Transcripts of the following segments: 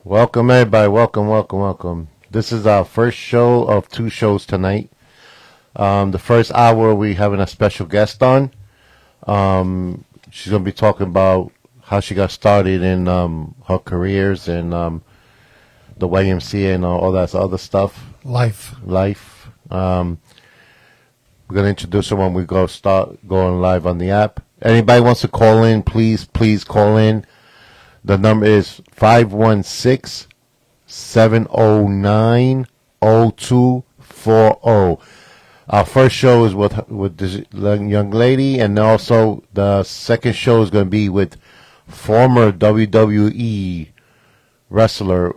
Welcome, everybody. Welcome. This is our first show of two shows tonight. The first hour, we having a special guest on. She's going to be talking about how she got started in her careers and the YMCA and all that other stuff. Life. We're going to introduce her when we start going live on the app. Anybody wants to call in, please call in. The number is 516-709-0240. Our first show is with this young lady, and also the second show is going to be with former WWE wrestler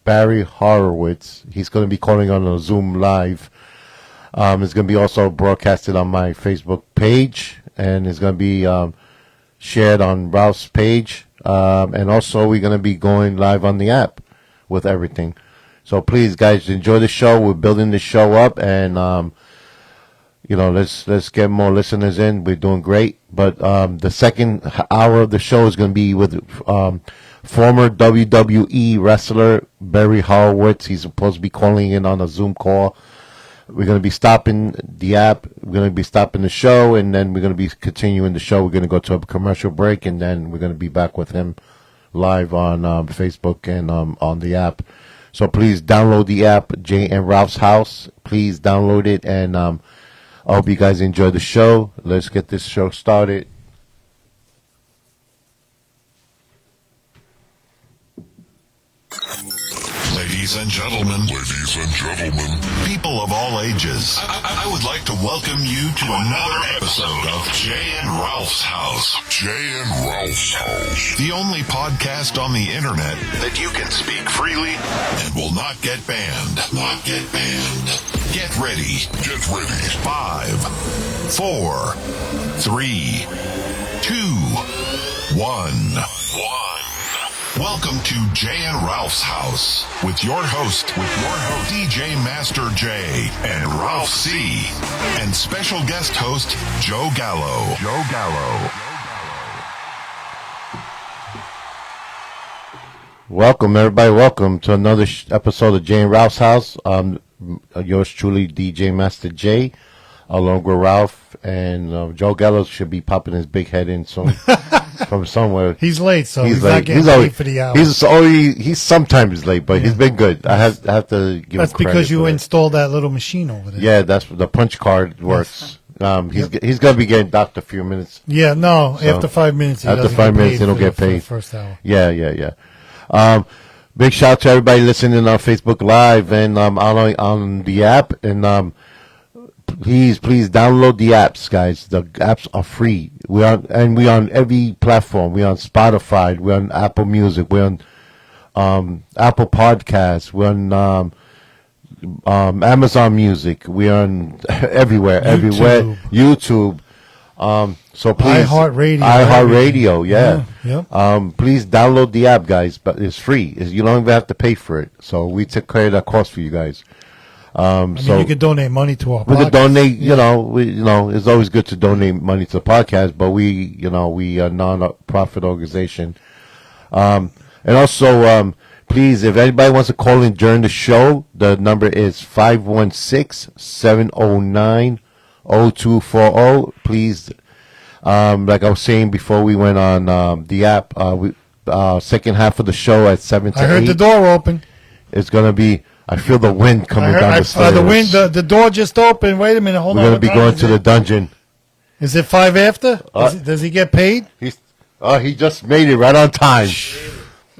Barry Horowitz. He's going to be calling on a Zoom live. It's going to be also broadcasted on my Facebook page, and it's going to be shared on Ralph's page. And also, we're going to be going live on the app with everything. So please, guys, enjoy the show. We're building the show up, and let's get more listeners in. We're doing great. But the second hour of the show is going to be with former WWE wrestler Barry Horowitz. He's supposed to be calling in on a Zoom call. We're going to be stopping the app. We're going to be stopping the show, and then we're going to be continuing the show. We're going to go to a commercial break, and then we're going to be back with him live on Facebook and on the app. So please download the app, Jay and Ralph's House. Please download it, and I hope you guys enjoy the show. Let's get this show started. Ladies and gentlemen, people of all ages, I would like to welcome you to another episode of Jay and Ralph's House. The only podcast on the internet that you can speak freely and will not get banned. Get ready. 5, 4, 3, 2, 1. Welcome to Jay and Ralph's House with your host, DJ Master J and Ralph C, and special guest host Joe Gallo. Welcome, everybody. Welcome to another episode of Jay and Ralph's House. Yours truly, DJ Master J, along with Ralph, and Joe Gallo should be popping his big head in soon. From somewhere. He's late, so he's not getting paid for the hour. He's sometimes late, but he's been good. I have to give him credit. That's because you installed that little machine over there. Yeah, that's the punch card works. He's gonna be getting docked a few minutes. Yeah, no. So after 5 minutes, he don't get paid. For the first hour. Yeah. Big shout out to everybody listening on Facebook Live and on the app, and please download the apps, guys. The apps are free. We on every platform. We're on Spotify. We're on Apple Music. We're on Apple Podcasts. We're on Amazon Music. We're on everywhere. YouTube. So please, iHeartRadio. Yeah. Please download the app, guys. But it's free. You don't even have to pay for it. So we took care of that cost for you guys. You can donate money to our podcast. We can donate, it's always good to donate money to the podcast, but we are a non-profit organization. And also, please, if anybody wants to call in during the show, the number is 516-709-0240. Please, like I was saying before we went on the app, second half of the show at 7 to 8. I heard the door open. It's going to be... I feel the wind coming down the stairs. The door just opened. Wait a minute. Hold on. We're going to be going to the dungeon. Is it 5 after? Does he get paid? He just made it right on time.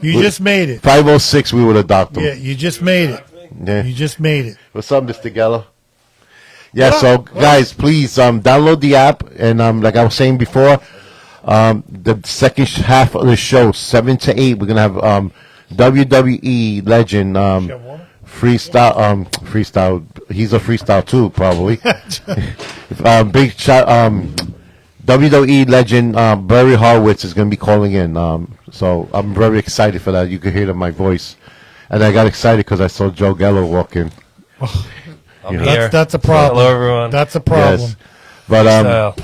You just made it. 5:06, we would have docked him. Yeah, you just made it. Yeah. You just made it. What's up, Mr. Gallo? Yeah, guys, please download the app. And like I was saying before, the second half of the show, 7 to 8, we're going to have WWE legend... freestyle. He's a freestyle too, probably. Big shot. WWE legend Barry Horowitz is going to be calling in. So I'm very excited for that. You can hear it in my voice, and I got excited because I saw Joe Gallo walk in. I'm here. That's a problem. Hello, everyone. That's a problem. Yes. But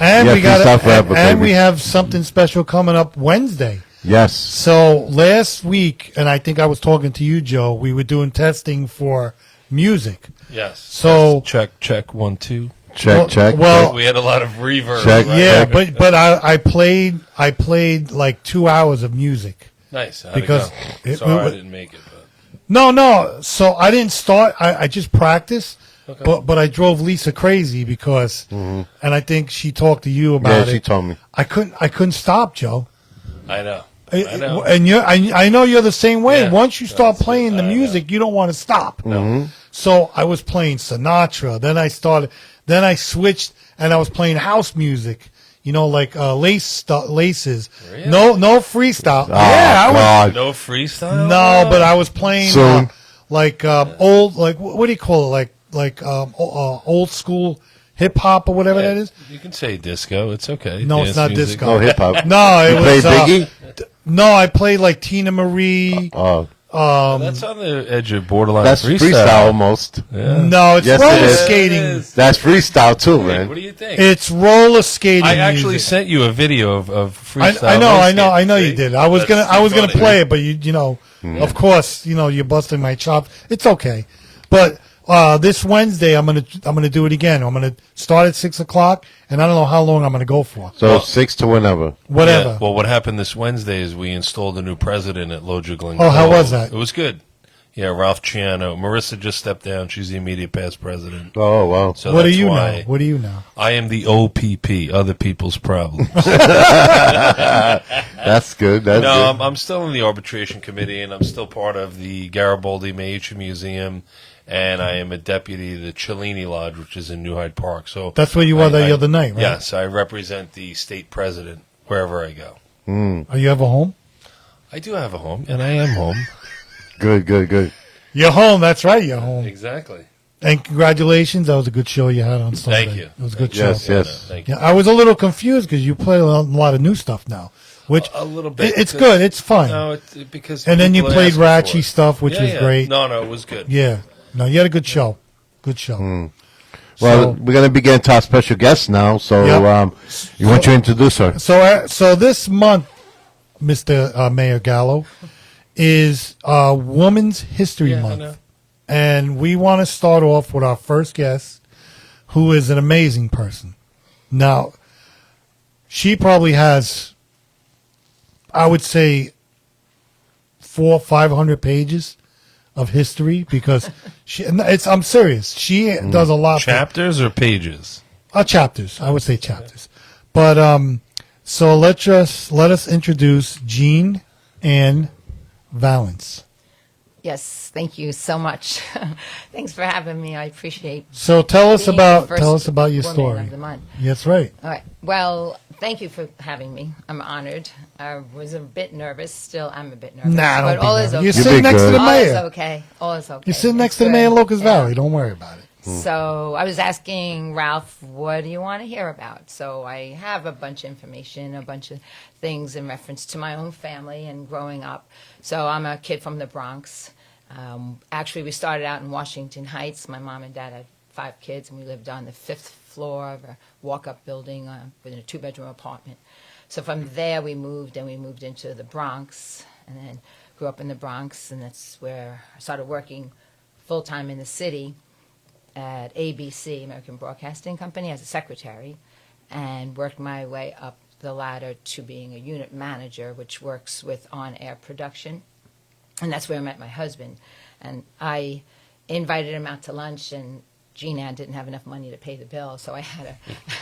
and we have something special coming up Wednesday. Yes. So last week, and I think I was talking to you, Joe, we were doing testing for music. Yes. So- check 1 2. Check. well, We had a lot of reverb. Check. right? Yeah, but I played like 2 hours of music. Nice. How'd Because it go? it- Sorry, I it- didn't make it. But No. So I didn't start. I just practiced. Okay. But I drove Lisa crazy because, and I think she talked to you about Yeah, it. she told me. I couldn't stop, Joe. I know. I know. And I know you're the same way. Yeah, Once you start that's playing it. the I know. music, you don't want to stop. No. So I was playing Sinatra. Then I switched and I was playing house music. You know, like laces. Really? No freestyle. Oh, yeah, I was. God. No freestyle. No, but I was playing Soon. old, like what do you call it? Old school hip hop or whatever that is. You can say disco. It's okay. No, Dance it's not music. disco. No hip hop. No, it You play was Biggie? no, I played like Tina Marie. That's on the edge of borderline That's freestyle almost. Yeah. No, it's Yes, it roller is. skating. It is. That's freestyle too, What man. do you think? It's roller skating. I actually music. sent you a video of freestyle. I know skating, you see? did. I was That's gonna funny. play it, but you know, of course, you know, you're busting my chops. It's okay, but this Wednesday I'm gonna do it again. I'm gonna start at 6:00, and I don't know how long I'm gonna go for. So 6 to whenever. Whatever. Yeah. Well, what happened this Wednesday is we installed a new president at Loja Glen. Oh, how was that? It was good. Yeah, Ralph Ciano. Marissa just stepped down. She's the immediate past president. Oh, wow. So What do that's you why know? What do you know? I am the OPP, other people's problems. That's good. That's No, good. I'm still in the arbitration committee, and I'm still part of the Garibaldi Maiucci Museum, and I am a deputy of the Cellini Lodge, which is in New Hyde Park. So That's where you were the other night, right? Yes, I represent the state president wherever I go. Are you ever home? I do have a home, and I am home. Good. You're home. That's right. You're home. Exactly. And congratulations. That was a good show you had on Sunday. Thank you. It was a good Yes, show. yes. Thank you. Yeah, I was a little confused because you play a lot of new stuff now, which A little bit. it's because- good. It's fun. No, because And then you people played ask me for Ratchy it. stuff, which Yeah, was yeah. great. No, it was good. Yeah. No, you had a good show. Good show. Well, we're going to begin to our special guest now. So Yep. you want to introduce her? So this month, Mr. Mayor Gallo, is Women's History Yeah, I Month. know. And we want to start off with our first guest, who is an amazing person. Now, she probably has, I would say, 400 or 500 pages of history because I'm serious. She does a lot. Chapters or pages? Chapters. I would say chapters. But so let us introduce Jean Ann Valance. Yes, thank you so much. Thanks for having me. I appreciate. So tell us being about the first your woman story. of the month. That's right. All right. Well, thank you for having me. I'm honored. I was a bit nervous. Still, I'm a bit nervous. Nah, but don't be all nervous. is You're okay. You'll sitting be next to good. the All is mayor. okay. All is okay. You're sitting next It's to the good. mayor in Locust Yeah. Valley. Don't worry about it. So I was asking Ralph, what do you want to hear about? So I have a bunch of information, a bunch of things in reference to my own family and growing up. So I'm a kid from the Bronx. Actually, we started out in Washington Heights. My mom and dad had 5 kids, and we lived on the 5th floor of a walk-up building within a 2-bedroom apartment. So from there, we moved into the Bronx, and then grew up in the Bronx, and that's where I started working full-time in the city at ABC, American Broadcasting Company, as a secretary, and worked my way up the ladder to being a unit manager, which works with on-air production. And that's where I met my husband. And I invited him out to lunch, and Jean Ann didn't have enough money to pay the bill, so I had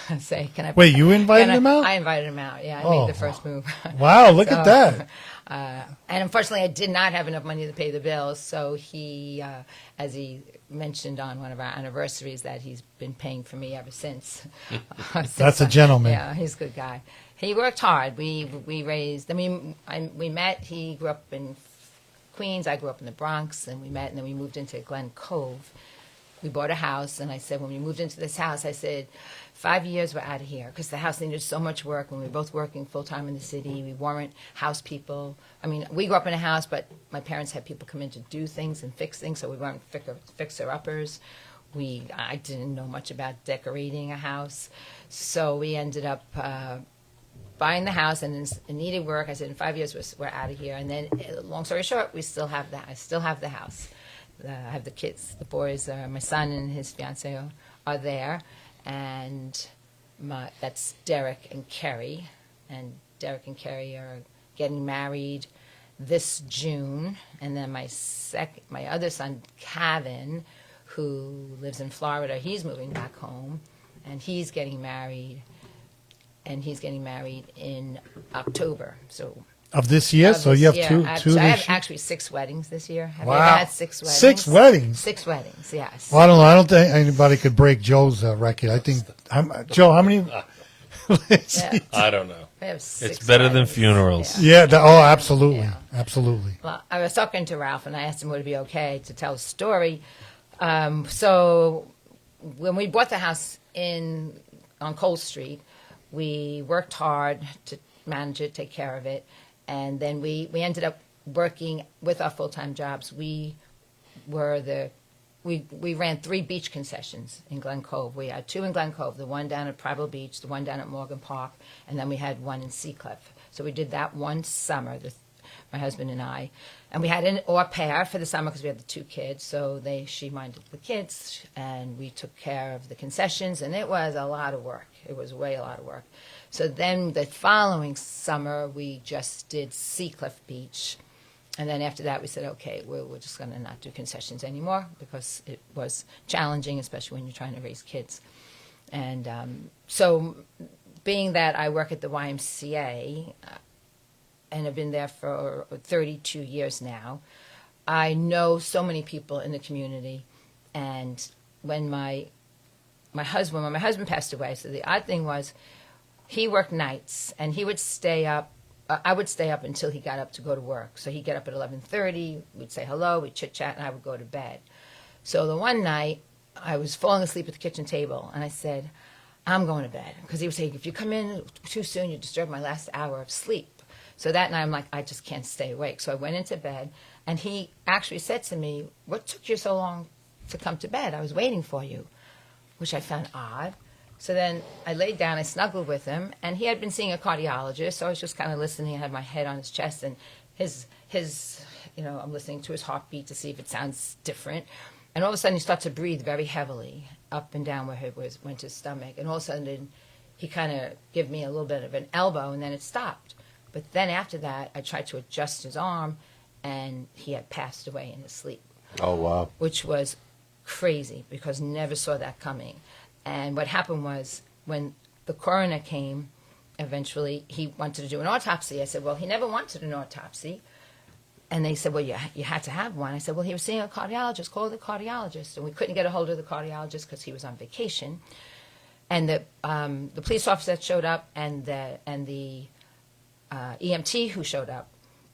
to say, can I... Wait, you invited him out? I invited him out, yeah. I Oh. made the first move. Wow, look at that. And unfortunately, I did not have enough money to pay the bills, so he, as he mentioned on one of our anniversaries, that he's been paying for me ever since. That's a gentleman. Yeah, he's a good guy. He worked hard. We raised, we met, he grew up in Queens, I grew up in the Bronx, and we met, and then we moved into Glen Cove. We bought a house, and I said, when we moved into this house, I said, 5 years we're out of here, because the house needed so much work. When we were both working full-time in the city, we weren't house people. I mean, we grew up in a house, but my parents had people come in to do things and fix things, so we weren't fixer-uppers. I didn't know much about decorating a house, so we ended up buying the house, and it needed work. I said, in 5 years, we're out of here. And then, long story short, I still have the house. I have the kids, the boys. My son and his fiance are there, and that's Derek and Kerry. And Derek and Kerry are getting married this June. And then my other son, Kevin, who lives in Florida, he's moving back home, and he's getting married. And he's getting married in October. So Of this year? So you have two I this have year? actually 6 weddings this year. Have you Wow. ever had 6 weddings? 6 weddings? 6 weddings, yes. Well, I don't know. I don't think anybody could break Joe's record. I think, Joe, how many? Yeah. I don't know. We have 6 It's better than weddings. funerals. Yeah. Yeah, absolutely. Yeah. Absolutely. Well, I was talking to Ralph, and I asked him would it be okay to tell a story. So when we bought the house on Cole Street, we worked hard to manage it, take care of it, and then we ended up working with our full-time jobs. We ran 3 beach concessions in Glen Cove. We had 2 in Glen Cove, the one down at Prival Beach, the one down at Morgan Park, and then we had one in Seacliff. So we did that one summer, my husband and I. And we had an au pair for the summer because we had the 2 kids. So she minded the kids, and we took care of the concessions, and it was a lot of work. It was way a lot of work. So then the following summer, we just did Seacliff Beach. And then after that, we said, okay, we're just going to not do concessions anymore because it was challenging, especially when you're trying to raise kids. And so being that I work at the YMCA and have been there for 32 years now, I know so many people in the community. And when my husband passed away, so the odd thing was he worked nights, and he would stay up. I would stay up until he got up to go to work. So he'd get up at 11:30. We'd say hello. We'd chit-chat, and I would go to bed. So the one night, I was falling asleep at the kitchen table, and I said, I'm going to bed. Because he would say, if you come in too soon, you disturb my last hour of sleep. So that night, I'm like, I just can't stay awake. So I went into bed, and he actually said to me, what took you so long to come to bed? I was waiting for you, which I found odd. So then I laid down, I snuggled with him, and he had been seeing a cardiologist, so I was just kind of listening. I had my head on his chest, and his I'm listening to his heartbeat to see if it sounds different. And all of a sudden, he starts to breathe very heavily up and down where it went to his stomach. And all of a sudden, he kind of gave me a little bit of an elbow, and then it stopped. But then after that, I tried to adjust his arm, and he had passed away in his sleep. Oh, wow. Which was crazy because never saw that coming. And what happened was when the coroner came, eventually he wanted to do an autopsy. I said, well, he never wanted an autopsy. And they said, well, you had to have one. I said, well, he was seeing a cardiologist. Call the cardiologist. And we couldn't get a hold of the cardiologist because he was on vacation. And the police officer that showed up and the EMT who showed up,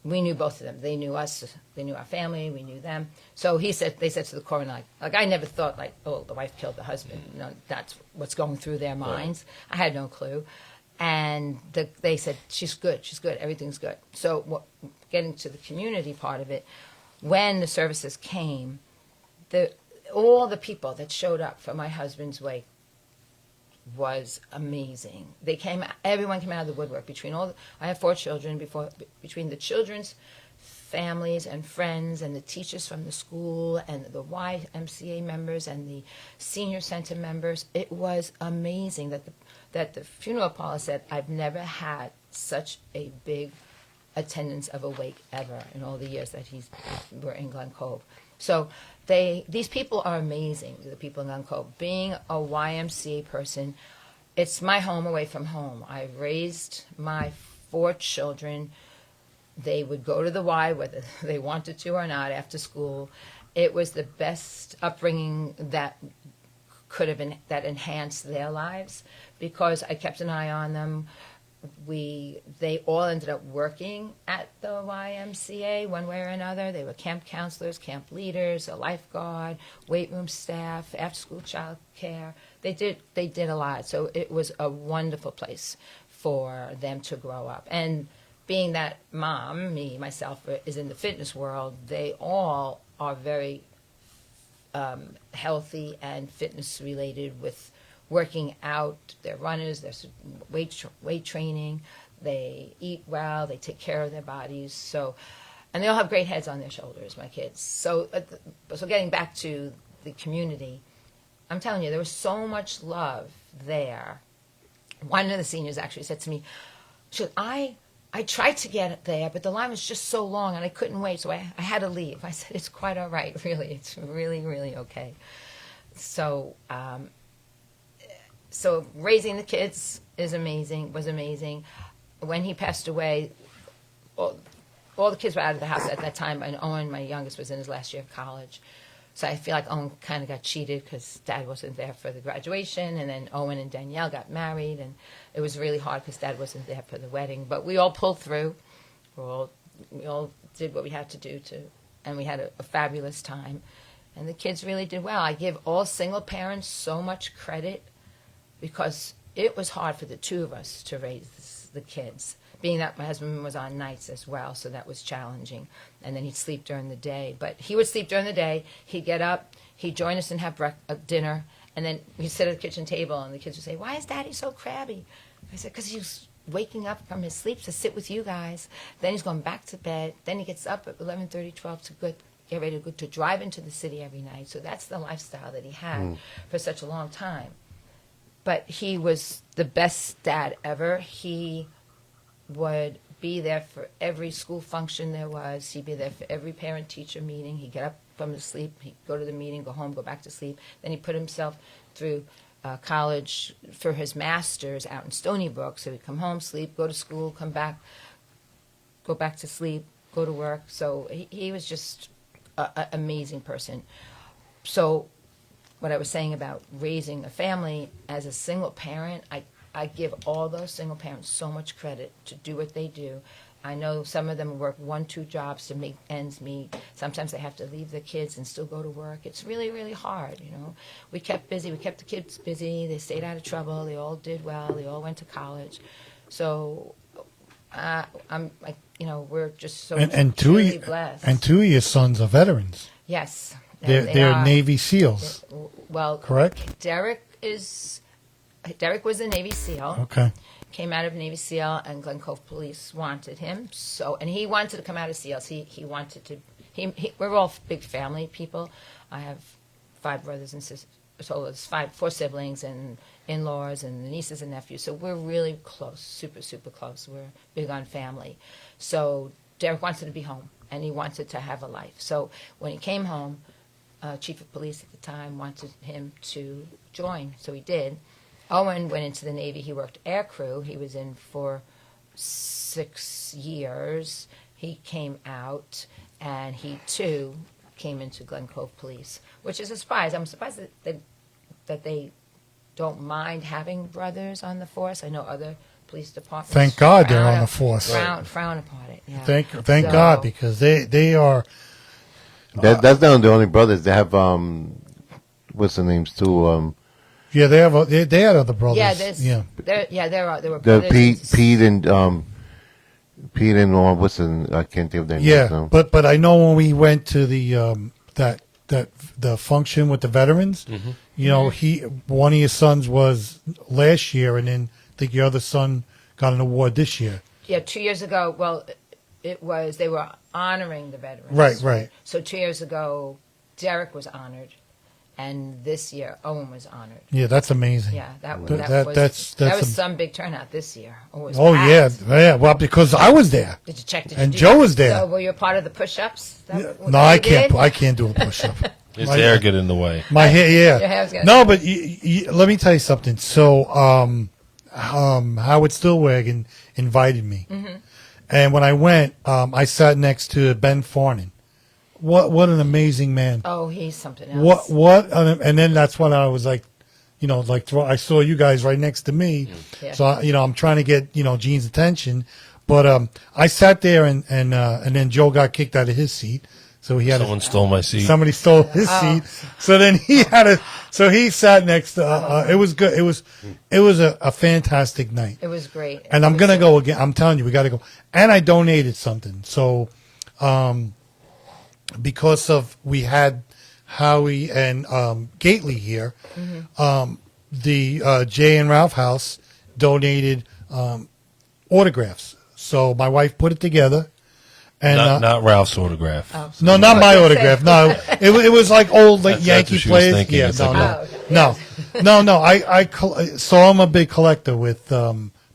we knew both of them. They knew us. They knew our family. We knew them. So they said to the coroner, like I never thought, like, oh, the wife killed the husband. You know, that's what's going through their minds. Right. I had no clue. And they said, she's good. Everything's good. So getting to the community part of it, when the services came, all the people that showed up for my husband's wake was amazing. Everyone came out of the woodwork. I have 4 children. Between the children's families and friends and the teachers from the school and the YMCA members and the senior center members, it was amazing that the funeral parlor said, I've never had such a big attendance of a wake ever in all the years that we're in Glen Cove. So these people are amazing, the people in Glen Cove. Being a YMCA person, it's my home away from home. I raised my 4 children. They would go to the Y whether they wanted to or not after school. It was the best upbringing that that enhanced their lives because I kept an eye on them. They all ended up working at the YMCA one way or another. They were camp counselors, camp leaders, a lifeguard, weight room staff, after-school child care. They did a lot. So it was a wonderful place for them to grow up. And being that mom, myself, is in the fitness world, they all are very healthy and fitness related with working out. They're runners, they're weight training. They eat well. They take care of their bodies. So, and they all have great heads on their shoulders, my kids. So, so getting back to the community, I'm telling you, there was so much love there. One of the seniors actually said to me, she said, I tried to get there, but the line was just so long and I couldn't wait, so I had to leave. I said, it's quite all right, really. It's really, really okay. So, so raising the kids was amazing. When he passed away, all the kids were out of the house at that time, and Owen, my youngest, was in his last year of college. So I feel like Owen kind of got cheated because Dad wasn't there for the graduation, and then Owen and Danielle got married, and it was really hard because Dad wasn't there for the wedding. But we all pulled through. We all did what we had to do and we had a fabulous time. And the kids really did well. I give all single parents so much credit because it was hard for the two of us to raise the kids. Being that my husband was on nights as well, so that was challenging. And then he'd sleep during the day. But he would sleep during the day. He'd get up. He'd join us and have dinner. And then we'd sit at the kitchen table, and the kids would say, "Why is Daddy so crabby?" I said, "Because he's waking up from his sleep to sit with you guys. Then he's going back to bed. Then he gets up at 11:30, 12 to get ready to drive into the city every night." So that's the lifestyle that he had for such a long time. But he was the best dad ever. He would be there for every school function there was. He'd be there for every parent-teacher meeting. He'd get up from his sleep. He'd go to the meeting, go home, go back to sleep. Then he put himself through college for his master's out in Stony Brook. So he'd come home, sleep, go to school, come back, go back to sleep, go to work. So he was just an amazing person. So what I was saying about raising a family as a single parent, I give all those single parents so much credit to do what they do. I know some of them work 1-2 jobs to make ends meet. Sometimes they have to leave the kids and still go to work. It's really, really hard, you know. We kept busy. We kept the kids busy. They stayed out of trouble. They all did well. They all went to college. So I'm like, you know, we're just so truly blessed. And two of your sons are veterans. Yes. They're Navy SEALs. Well, correct? Derek was a Navy SEAL. Okay. Came out of Navy SEAL, and Glen Cove Police wanted him. And he wanted to come out of SEALs. He wanted to. We're all big family people. I have 5 brothers and sisters. So it's 4 siblings and in-laws and nieces and nephews. So we're really close, super, super close. We're big on family. So Derek wanted to be home, and he wanted to have a life. So when he came home, Chief of Police at the time wanted him to join. So he did. Owen went into the Navy. He worked air crew. He was in for 6 years. He came out, and he, too, came into Glen Cove Police, which is a surprise. I'm surprised that they don't mind having brothers on the force. I know other police departments. Thank God they're on the force. Frown upon it, yeah. Thank God, because they are... That's not the only brothers. They have, what's the names, too? Yeah, they had other brothers. Yeah, there were brothers. Pete and what's the, I can't think of their names. Yeah, but I know when we went to the the function with the veterans, you know, one of his sons was last year, and then I think your other son got an award this year. Yeah, 2 years ago. Well, they were honoring the veterans. Right. So 2 years ago, Derek was honored. And this year, Owen was honored. Yeah, that's amazing. Yeah, that was some big turnout this year. Yeah. Well, because I was there. Did you check? And Joe was there. So were you a part of the push-ups? No, I can't. I can't do a push-up. His hair get in the way. My hair, yeah. Your hair's gonna no, but let me tell you something. So, Howard Stillwagon invited me, and when I went, I sat next to Ben Farnan. What an amazing man! Oh, he's something else. And then that's when I was like, you know, I saw you guys right next to me, so I'm trying to get Gene's attention, but I sat there and then Joe got kicked out of his seat, so he had someone stole my seat. Somebody stole his seat, so then he sat next to. It was good. It was a fantastic night. It was great. And I'm gonna go again. I'm telling you, we got to go. And I donated something, so. Because we had Howie and Gately here, the Jay and Ralph House donated autographs. So my wife put it together. And, Not Ralph's autograph. Oh. no, not my autograph. No, it was like old like That's Yankee what she was players. thinking. Yeah, It's no, like, no, no. So I'm a big collector with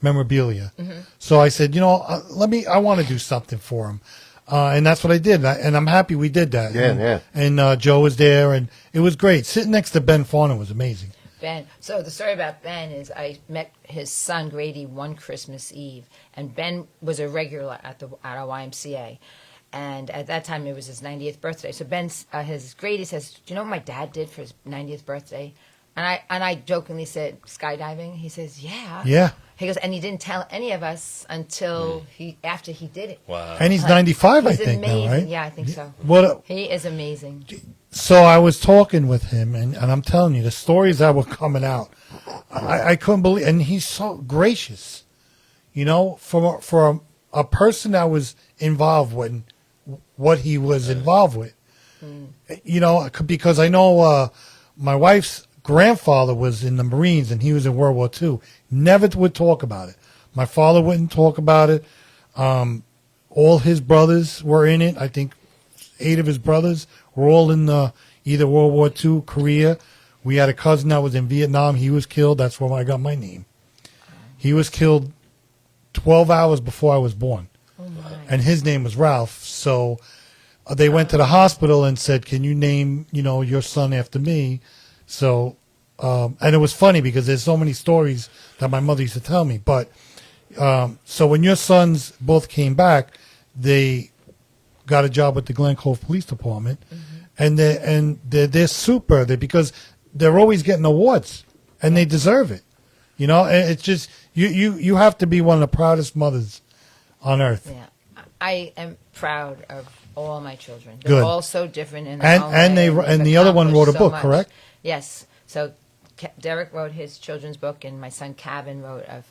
memorabilia. Mm-hmm. So I said, I want to do something for him, and that's what I did. And I'm happy we did that. Yeah, yeah. And Joe was there, and it was great. Sitting next to Ben Farnham was amazing. Ben. So the story about Ben is I met his son Grady one Christmas Eve, and Ben was a regular at our YMCA, and at that time it was his 90th birthday. So Grady says, "Do you know what my dad did for his 90th birthday?" And I jokingly said, "Skydiving." He says, "Yeah." Yeah. He goes, and he didn't tell any of us until after he did it. Wow. And he's 95, I He's think, amazing. now, right? Yeah, I think so. What? He is amazing. So I was talking with him, and I'm telling you, the stories that were coming out, I couldn't believe. And he's so gracious, for a person that was involved with what he was involved with. Because I know my wife's grandfather was in the Marines, and he was in World War II. Never would talk about it. My father wouldn't talk about it. All his brothers were in it. I think 8 of his brothers were all in either World War II, Korea. We had a cousin that was in Vietnam. He was killed. That's where I got my name. He was killed 12 hours before I was born. Oh my. And his name was Ralph. So they went to the hospital and said, "Can you name, your son after me?" So, and it was funny because there's so many stories that my mother used to tell me. But so when your sons both came back, they got a job with the Glen Cove Police Department, and they're super because they're always getting awards, and they deserve it. And it's just you have to be one of the proudest mothers on earth. Yeah, I am proud of all my children. They're Good. all so different in their own And way, and they've the other one wrote a accomplished so book, much. correct? Yes. So Derek wrote his children's book, and my son Kevin wrote a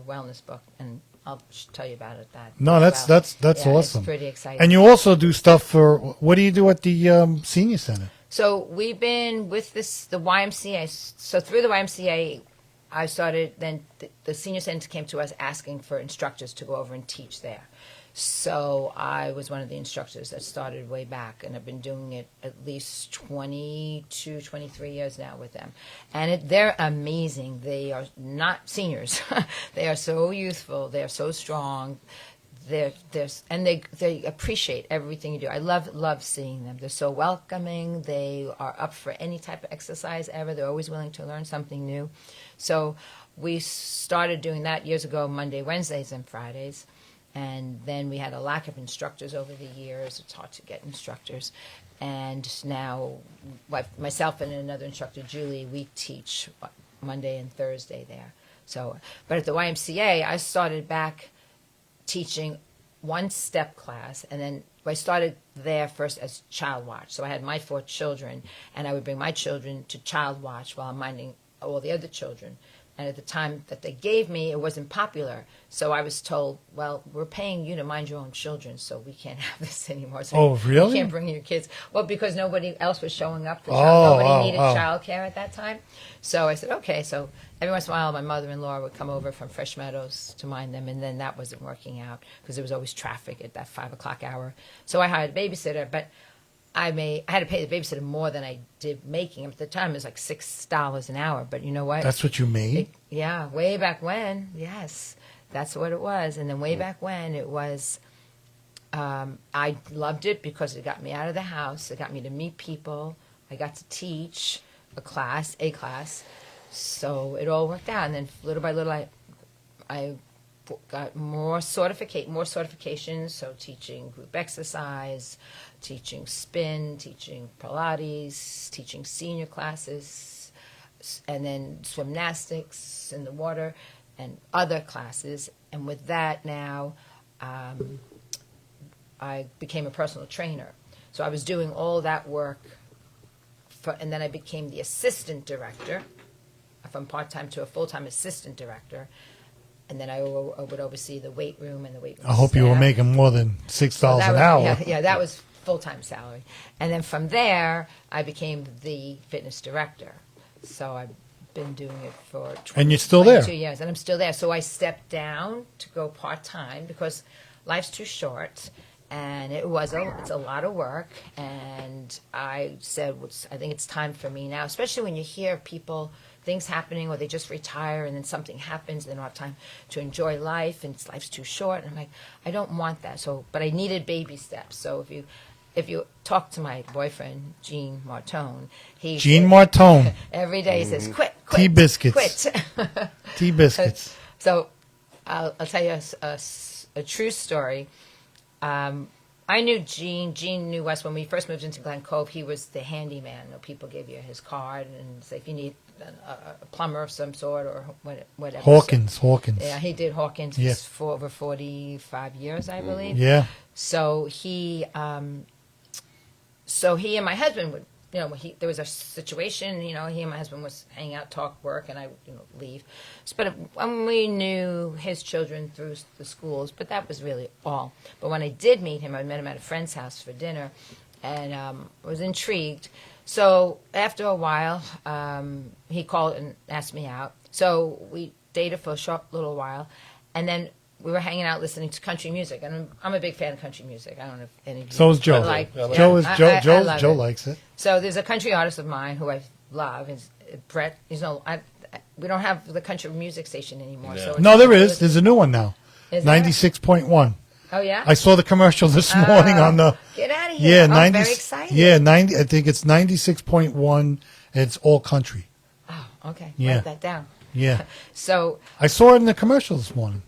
wellness book, and I'll tell you about it. No, that's Yeah, awesome. It's pretty exciting. And you also do stuff for what do you do at the senior center? So we've been with the YMCA. So through the YMCA, I started. Then the senior center came to us asking for instructors to go over and teach there. So I was one of the instructors that started way back, and I've been doing it at least 22, 23 years now with them. And they're amazing. They are not seniors. They are so youthful. They are so strong. And they appreciate everything you do. I love seeing them. They're so welcoming. They are up for any type of exercise ever. They're always willing to learn something new. So we started doing that years ago, Monday, Wednesdays, and Fridays. And then we had a lack of instructors over the years. It's hard to get instructors. And now myself and another instructor, Julie, we teach Monday and Thursday there. So, but at the YMCA, I started back teaching one step class, and then I started there first as child watch. So I had my 4 children, and I would bring my children to child watch while I'm minding all the other children. And at the time that they gave me, it wasn't popular. So I was told, well, we're paying you to mind your own children, so we can't have this anymore. So Oh, really? You can't bring your kids. Well, because nobody else was showing up. Oh, Nobody needed oh. childcare at that time. So I said, okay. So every once in a while, my mother-in-law would come over from Fresh Meadows to mind them, and then that wasn't working out because there was always traffic at that 5 o'clock hour. So I hired a babysitter, but I had to pay the babysitter more than I did making. At the time, it was like $6 an hour. But you know what? That's what you made? Yeah, way back when. Yes, that's what it was. And then way back when, it was. I loved it because it got me out of the house. It got me to meet people. I got to teach a class. So it all worked out. And then little by little, I got more certifications. So teaching group exercise, teaching spin, teaching Pilates, teaching senior classes, and then swimnastics in the water and other classes. And with that now, I became a personal trainer. So I was doing all that work, and then I became the assistant director, from part-time to a full-time assistant director. And then I would oversee the weight room and the weight room I hope you were staff. making more than $6 That an was- hour. Yeah, that was full-time salary. And then from there, I became the fitness director. So I been doing it for 20, And you're still there. 22 years, and I'm still there. So I stepped down to go part-time because life's too short, and it's a lot of work. And I said, I think it's time for me now, especially when you hear people, things happening, or they just retire, and then something happens, and they don't have time to enjoy life, and life's too short. And I'm like, I don't want that. So, but I needed baby steps. So if you talk to my boyfriend, Gene Martone, Gene Martone. every day he says, quit, Tea biscuits. quit. Tea biscuits. So I'll tell you a true story. I knew Gene. Gene knew us when we first moved into Glen Cove. He was the handyman. You know, people gave you his card and say if you need a plumber of some sort or whatever. Hawkins. Yeah, he did Hawkins Yeah. for over 45 years, I believe. Yeah. So he and my husband would, there was a situation, he and my husband was hanging out, talk, work, and I, leave. But we knew his children through the schools, but that was really all. But when I did meet him, I met him at a friend's house for dinner, and I was intrigued. So after a while, he called and asked me out. So we dated for a short little while, and then we were hanging out listening to country music, and I'm a big fan of country music. I don't know if any of you. So is Joe. Joe likes it. So there's a country artist of mine who I love. Is Brett? We don't have the country music station anymore. Yeah. So No, there is. There's a new one now. Is there? 96.1. Oh yeah. I saw the commercial this morning on the. Get out of here! Yeah, I'm very excited. Yeah, 90. I think it's 96.1. And it's all country. Oh, okay. Yeah. Write that down. Yeah, So I saw it in the commercial this morning,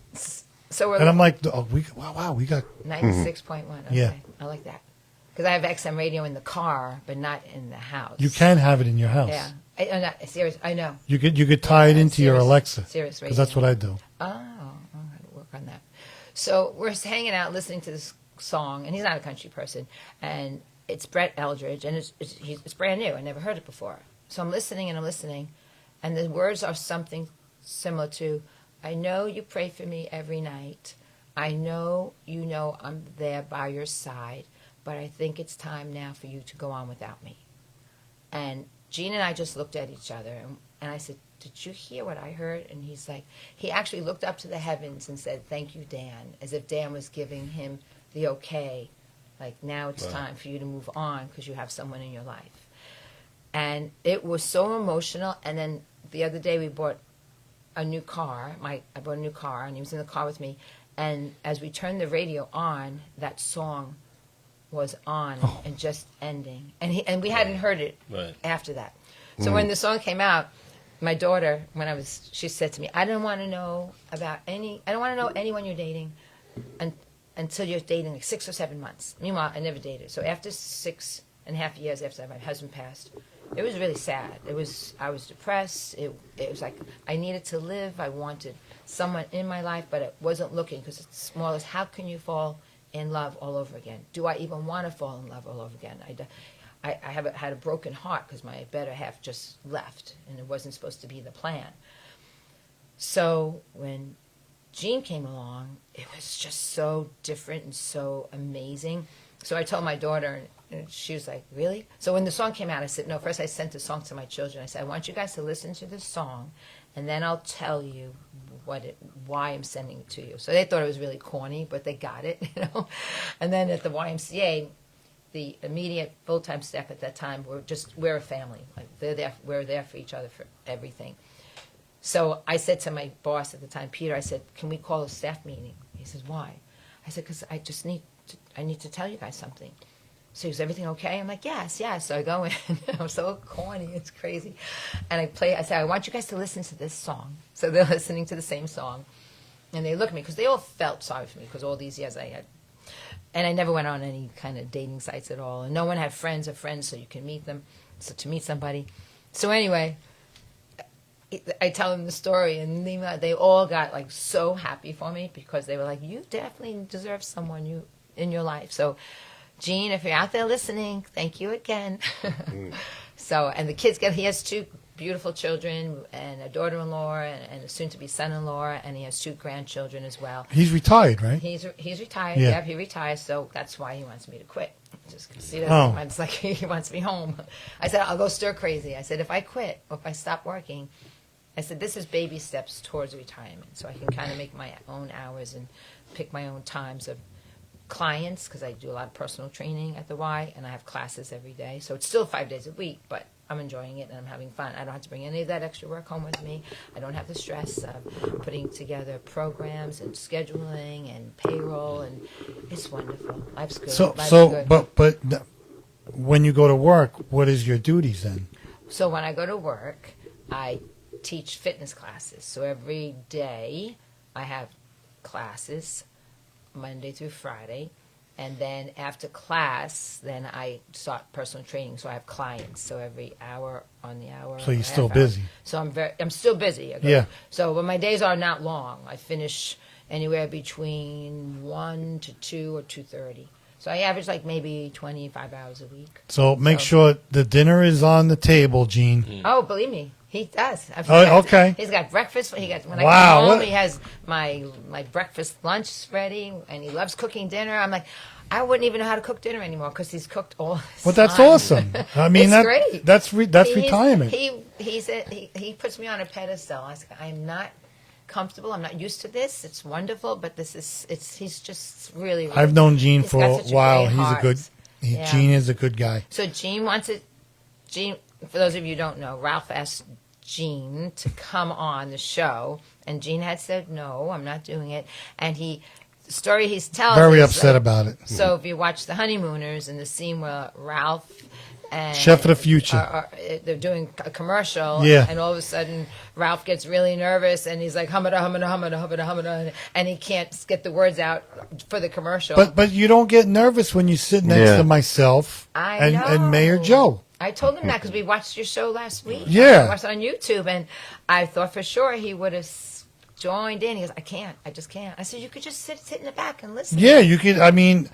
we're and I'm like, oh, we got. 96.1. Okay. Yeah. I like that because I have XM radio in the car, but not in the house. You can have it in your house. Yeah. I'm not serious. I know. You could tie it into your Sirius- Alexa. Sirius Because that's what I do. Oh, I'm going to work on that. So we're hanging out listening to this song, and he's not a country person, and it's Brett Eldridge, and it's brand new. I never heard it before. So I'm listening, and the words are something similar to, I know you pray for me every night. I know you know I'm there by your side, but I think it's time now for you to go on without me. And Gene and I just looked at each other, and I said, did you hear what I heard? And he's like, he actually looked up to the heavens and said, thank you, Dan, as if Dan was giving him the okay. Like, now it's time for you to move on because you have someone in your life. And it was so emotional. And then the other day we bought a new car. I bought a new car, and he was in the car with me. And as we turned the radio on, that song was on and just ending. And we hadn't heard it after that. So when the song came out, my daughter, she said to me, I don't want to know anyone you're dating until you're dating like 6 or 7 months. Meanwhile, I never dated. So after 6.5 years after my husband passed, it was really sad. I was depressed. It was like I needed to live. I wanted someone in my life, but I wasn't looking because it's more or less, how can you fall in love all over again? Do I even want to fall in love all over again? I had a broken heart because my better half just left, and it wasn't supposed to be the plan. So when Gene came along, it was just so different and so amazing. So I told my daughter, and she was like, really? So when the song came out, I said, no, first I sent the song to my children. I said, I want you guys to listen to this song, and then I'll tell you why I'm sending it to you. So they thought it was really corny, but they got it, And then at the YMCA, the immediate full-time staff at that time we're a family. Like we're there for each other for everything. So I said to my boss at the time, Peter, I said, can we call a staff meeting? He says, why? I said, because I need to tell you guys something. So is everything okay? I'm like, yes. So I go in. I'm so corny. It's crazy. And I say, I want you guys to listen to this song. So they're listening to the same song. And they look at me because they all felt sorry for me because all these years and I never went on any kind of dating sites at all. And no one had friends so you can meet them, so to meet somebody. So anyway, I tell them the story, and they all got like so happy for me because they were like, you definitely deserve someone in your life. So Gene, if you're out there listening, thank you again. So, and the kids he has 2 beautiful children and a daughter-in-law and a soon-to-be son-in-law, and he has 2 grandchildren as well. He's retired, right? He's retired. Yeah. Yeah, he retires, so that's why he wants me to quit. Just because he doesn't he wants me home. I said, I'll go stir crazy. I said, if I quit or if I stop working, I said, this is baby steps towards retirement. So I can kind of make my own hours and pick my own times of clients, because I do a lot of personal training at the Y, and I have classes every day. So it's still 5 days a week, but I'm enjoying it and I'm having fun. I don't have to bring any of that extra work home with me. I don't have the stress of putting together programs and scheduling and payroll, and it's wonderful. Life's good. Life's good. But when you go to work, what is your duties then? So when I go to work, I teach fitness classes. So every day I have classes, Monday through Friday. And then after class, then I start personal training. So I have clients. So every hour on the hour. So you're still half busy. hour. So I'm still busy. Yeah. So when my days are not long, I finish anywhere between 1 to 2 or 2:30. So I average like maybe 25 hours a week. So make sure the dinner is on the table, Gene. Oh, believe me, he does. Oh, okay. He's got breakfast. When Wow, I come home, what- he has my breakfast lunch ready, and he loves cooking dinner. I'm like, I wouldn't even know how to cook dinner anymore because he's cooked all this Well, that's time. awesome. I mean, It's great. that's He's- retirement. He said he puts me on a pedestal. I said, I'm not comfortable. I'm not used to this. It's wonderful, but he's just really. I've known Gene he's for got a such while. great He's a heart. good. Yeah. Gene is a good guy. So Gene wants it. Gene, for those of you who don't know, Ralph asked Gene to come on the show, and Gene had said no, I'm not doing it. And the story he's telling Very is, upset about it. So if you watch The Honeymooners, in the scene where Ralph and Chef of the Future. they're doing a commercial, Yeah. and all of a sudden Ralph gets really nervous, and he's like humada humada humada humada humada, and he can't get the words out for the commercial. But you don't get nervous when you sit next Yeah. to myself I know. and Mayor Joe. I told him that because we watched your show last week. Yeah. I watched it on YouTube, and I thought for sure he would have joined in. He goes, I just can't. I said, you could just sit in the back and listen. Yeah, you could. I mean,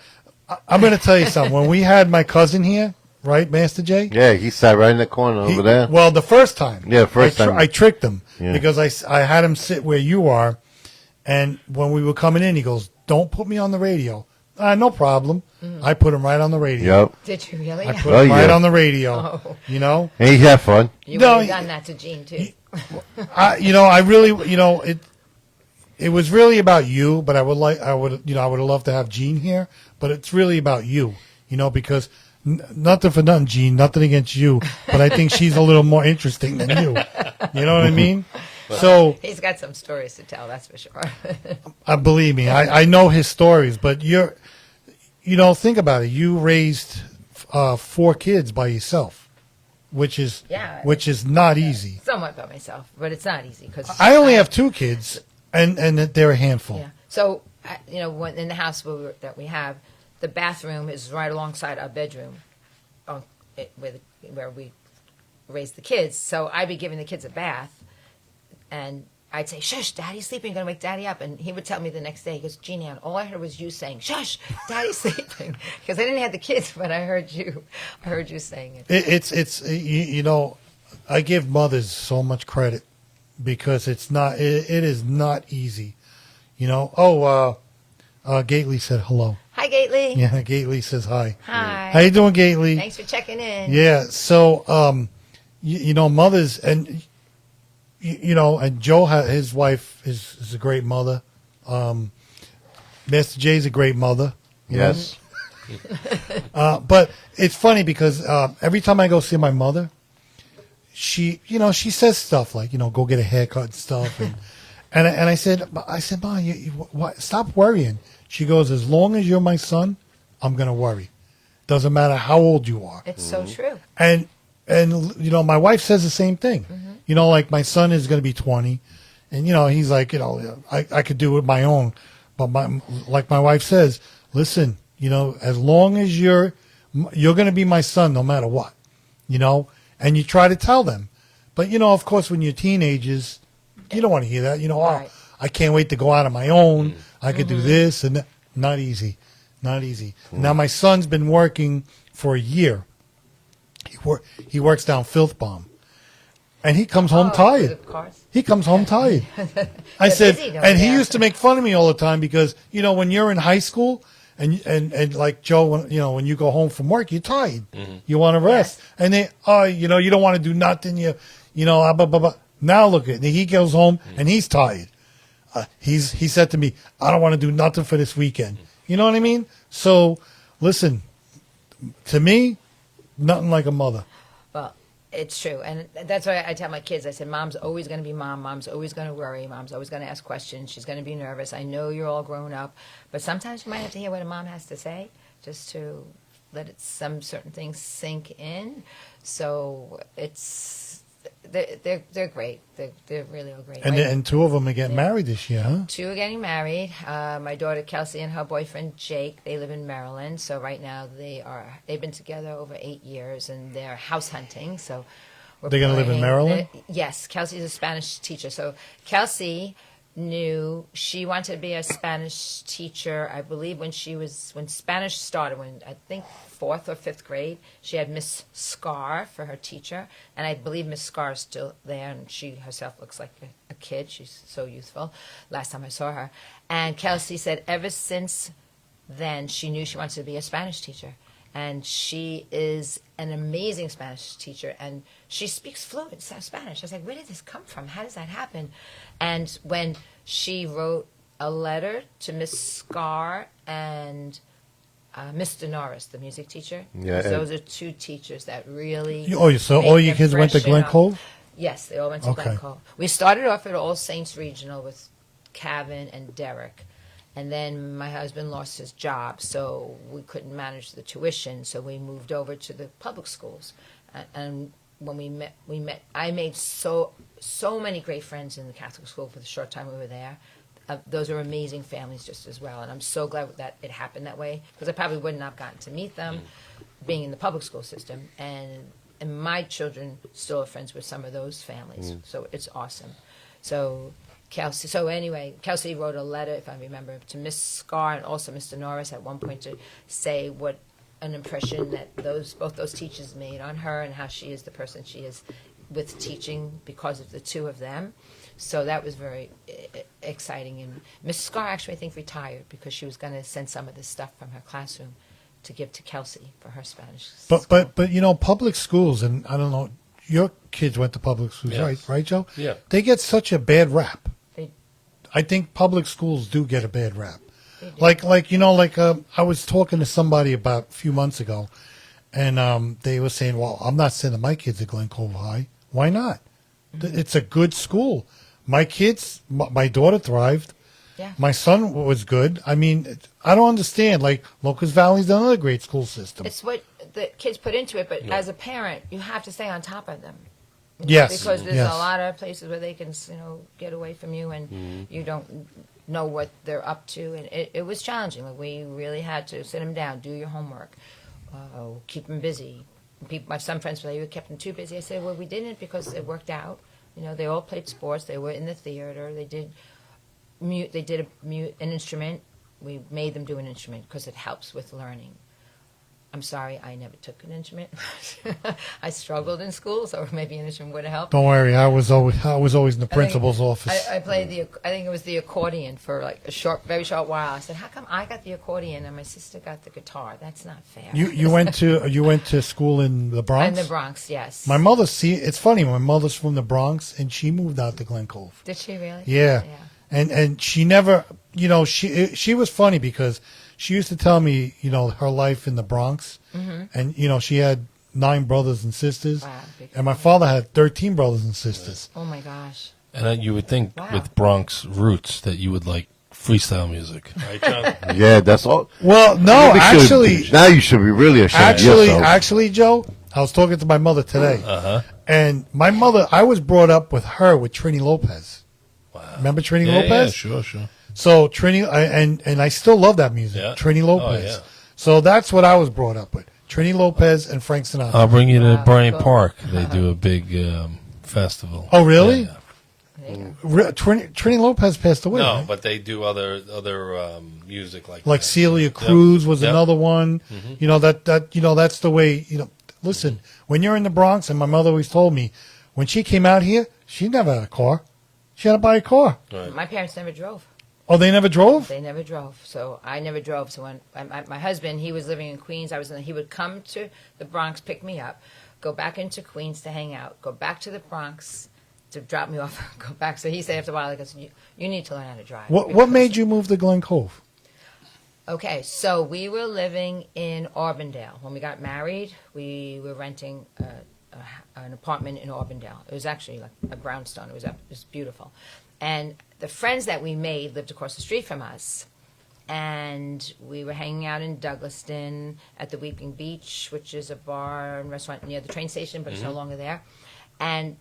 I'm going to tell you something. When we had my cousin here, right, Master J? Yeah, he sat right in the corner over there. Well, the first time. Yeah, first time. I tricked him Yeah. because I had him sit where you are, and when we were coming in, he goes, "Don't put me on the radio." No problem. I put him right on the radio. Yep. Did you really? I put Oh, him right yeah. on the radio. Oh. You know, And he had fun. You No, would have done that to Gene, too. I really, it was really about you. But I would have loved to have Gene here. But it's really about you, because nothing for nothing, Gene, nothing against you. But I think she's a little more interesting than you. You know what I mean? So He's got some stories to tell, that's for sure. believe me, I know his stories. But think about it. You raised 4 kids by yourself, which is Yeah. not easy. Somewhat by myself, but it's not easy. Cause I only have 2 kids, and they're a handful. Yeah. So, when in the house that we have, the bathroom is right alongside our bedroom, where we raise the kids. So I'd be giving the kids a bath, and I'd say, "Shush, Daddy's sleeping. You're gonna wake Daddy up." And he would tell me the next day, he goes, "Jeannie Ann, all I heard was you saying, 'Shush, Daddy's sleeping,' because I didn't have the kids, but I heard you saying it." It's I give mothers so much credit because it is not easy. Gately said hello. Hi, Gately. Yeah, Gately says hi. Hi. How you doing, Gately? Thanks for checking in. Yeah. So, mothers and and Joe, his wife is a great mother. Master J's a great mother. you know? Yes. But it's funny because every time I go see my mother, she says stuff like, go get a haircut and stuff. And I said, Ma, stop worrying. She goes, as long as you're my son, I'm going to worry. Doesn't matter how old you are. It's so true. And my wife says the same thing. Like my son is going to be 20, and he's like, I could do it my own, but like my wife says, listen, as long as you're going to be my son, no matter what, and you try to tell them, but of course, when you're teenagers, you don't want to hear that. Right. I can't wait to go out on my own. I could do this and that. Not easy. Now my son's been working for a year. He works down Filth Bomb, and he comes home tired. Of course. He comes home tired. I said, busy down and he there. used to make fun of me all the time because when you're in high school and like Joe, when you go home from work, you're tired. You want to rest, and they, you don't want to do nothing. Blah, blah, blah. Now look at he goes home and he's tired. He said to me, I don't want to do nothing for this weekend. You know what I mean? So listen, to me, nothing like a mother. Well, it's true. And that's why I tell my kids, I said, Mom's always going to be mom. Mom's always going to worry. Mom's always going to ask questions. She's going to be nervous. I know you're all grown up. But sometimes you might have to hear what a mom has to say just to let some certain things sink in. So they're great. They're really all great. And two of them are getting married this year, huh? Two are getting married. My daughter Kelsey and her boyfriend Jake. They live in Maryland. So right now they've been together over 8 years and they're house hunting. So they're going to live in Maryland. Yes, Kelsey's a Spanish teacher. So Kelsey knew she wanted to be a Spanish teacher. I believe when Spanish started, when I think 4th or 5th grade, she had Miss Scar for her teacher, and I believe Miss Scar is still there, and she herself looks like a kid. She's so youthful. Last time I saw her, and Kelsey said ever since then she knew she wanted to be a Spanish teacher. And she is an amazing Spanish teacher, and she speaks fluent Spanish. I was like, where did this come from? How does that happen? And when she wrote a letter to Miss Scar and Mr. Norris, the music teacher, those are two teachers that really. So all your kids went to Glen Cove? Yes, they all went to Glen Cove. We started off at All Saints Regional with Kevin and Derek. And then my husband lost his job, so we couldn't manage the tuition, so we moved over to the public schools. And when we met. I made so many great friends in the Catholic school for the short time we were there. Those are amazing families just as well, and I'm so glad that it happened that way, because I probably wouldn't have gotten to meet them being in the public school system. And my children still are friends with some of those families, so it's awesome. Kelsey wrote a letter, if I remember, to Miss Scar and also Mr. Norris at one point to say what an impression that both those teachers made on her and how she is the person she is with teaching because of the two of them. So that was very exciting. And Miss Scar actually, I think, retired because she was going to send some of the stuff from her classroom to give to Kelsey for her Spanish. But public schools, and I don't know, your kids went to public schools, Yes. right, Joe? Yeah. They get such a bad rap. I think public schools do get a bad rap. I was talking to somebody about a few months ago, and they were saying, well, I'm not sending my kids to Glen Cove High. Why not? It's a good school. My kids, my daughter thrived. Yeah. My son was good. I mean, I don't understand. Like, Locust Valley's another great school system. It's what the kids put into it, but as a parent, you have to stay on top of them. Yes. Because there's yes. a lot of places where they can, get away from you, and you don't know what they're up to. And it was challenging. Like, we really had to sit them down, do your homework, keep them busy. Some friends were like, you kept them too busy. I said, well, we didn't, because it worked out. They all played sports. They were in the theater. They did an instrument. We made them do an instrument because it helps with learning. I'm sorry, I never took an instrument. I struggled in school, so maybe an instrument would have helped. Don't worry, I was always in the principal's office. I played I think it was the accordion for like very short while. I said, how come I got the accordion and my sister got the guitar? That's not fair. You went to school in the Bronx? In the Bronx, yes. My mother, it's funny, my mother's from the Bronx, and she moved out to Glen Cove. Did she really? Yeah. And she never, she was funny because she used to tell me, her life in the Bronx. Mm-hmm. And, she had 9 brothers and sisters. Wow, and my father had 13 brothers and sisters. Oh, my gosh. And you would think with Bronx roots that you would like freestyle music. Right, John? Yeah, that's all. Well, no, actually. Now you should be really ashamed of yourself. Actually, Joe, I was talking to my mother today. Uh-huh. And my mother, I was brought up with her with Trini Lopez. Wow. Remember Trini Yeah, Lopez? yeah, sure. So Trini, and I still love that music, Yeah. Trini Lopez. Oh, yeah. So that's what I was brought up with, Trini Lopez and Frank Sinatra. I'll bring you to Bryant cool. Park. They do a big festival. Oh, really? Yeah. Trini Lopez passed away. No, right? but they do other music like Like that. Celia Cruz was Yep. another one. Mm-hmm. That's the way. Listen, when you're in the Bronx, and my mother always told me, when she came out here, she never had a car. She had to buy a car. Right. My parents never drove. Oh, they never drove? They never drove, so I never drove. So when my husband, he was living in Queens, he would come to the Bronx, pick me up, go back into Queens to hang out, go back to the Bronx to drop me off and go back. So he said after a while, he goes, you need to learn how to drive. What made you move to Glen Cove? Okay, so we were living in Auburndale. When we got married, we were renting an apartment in Auburndale. It was actually like a brownstone. It was beautiful. And the friends that we made lived across the street from us. And we were hanging out in Douglaston at the Weeping Beach, which is a bar and restaurant near the train station, but it's no longer there. And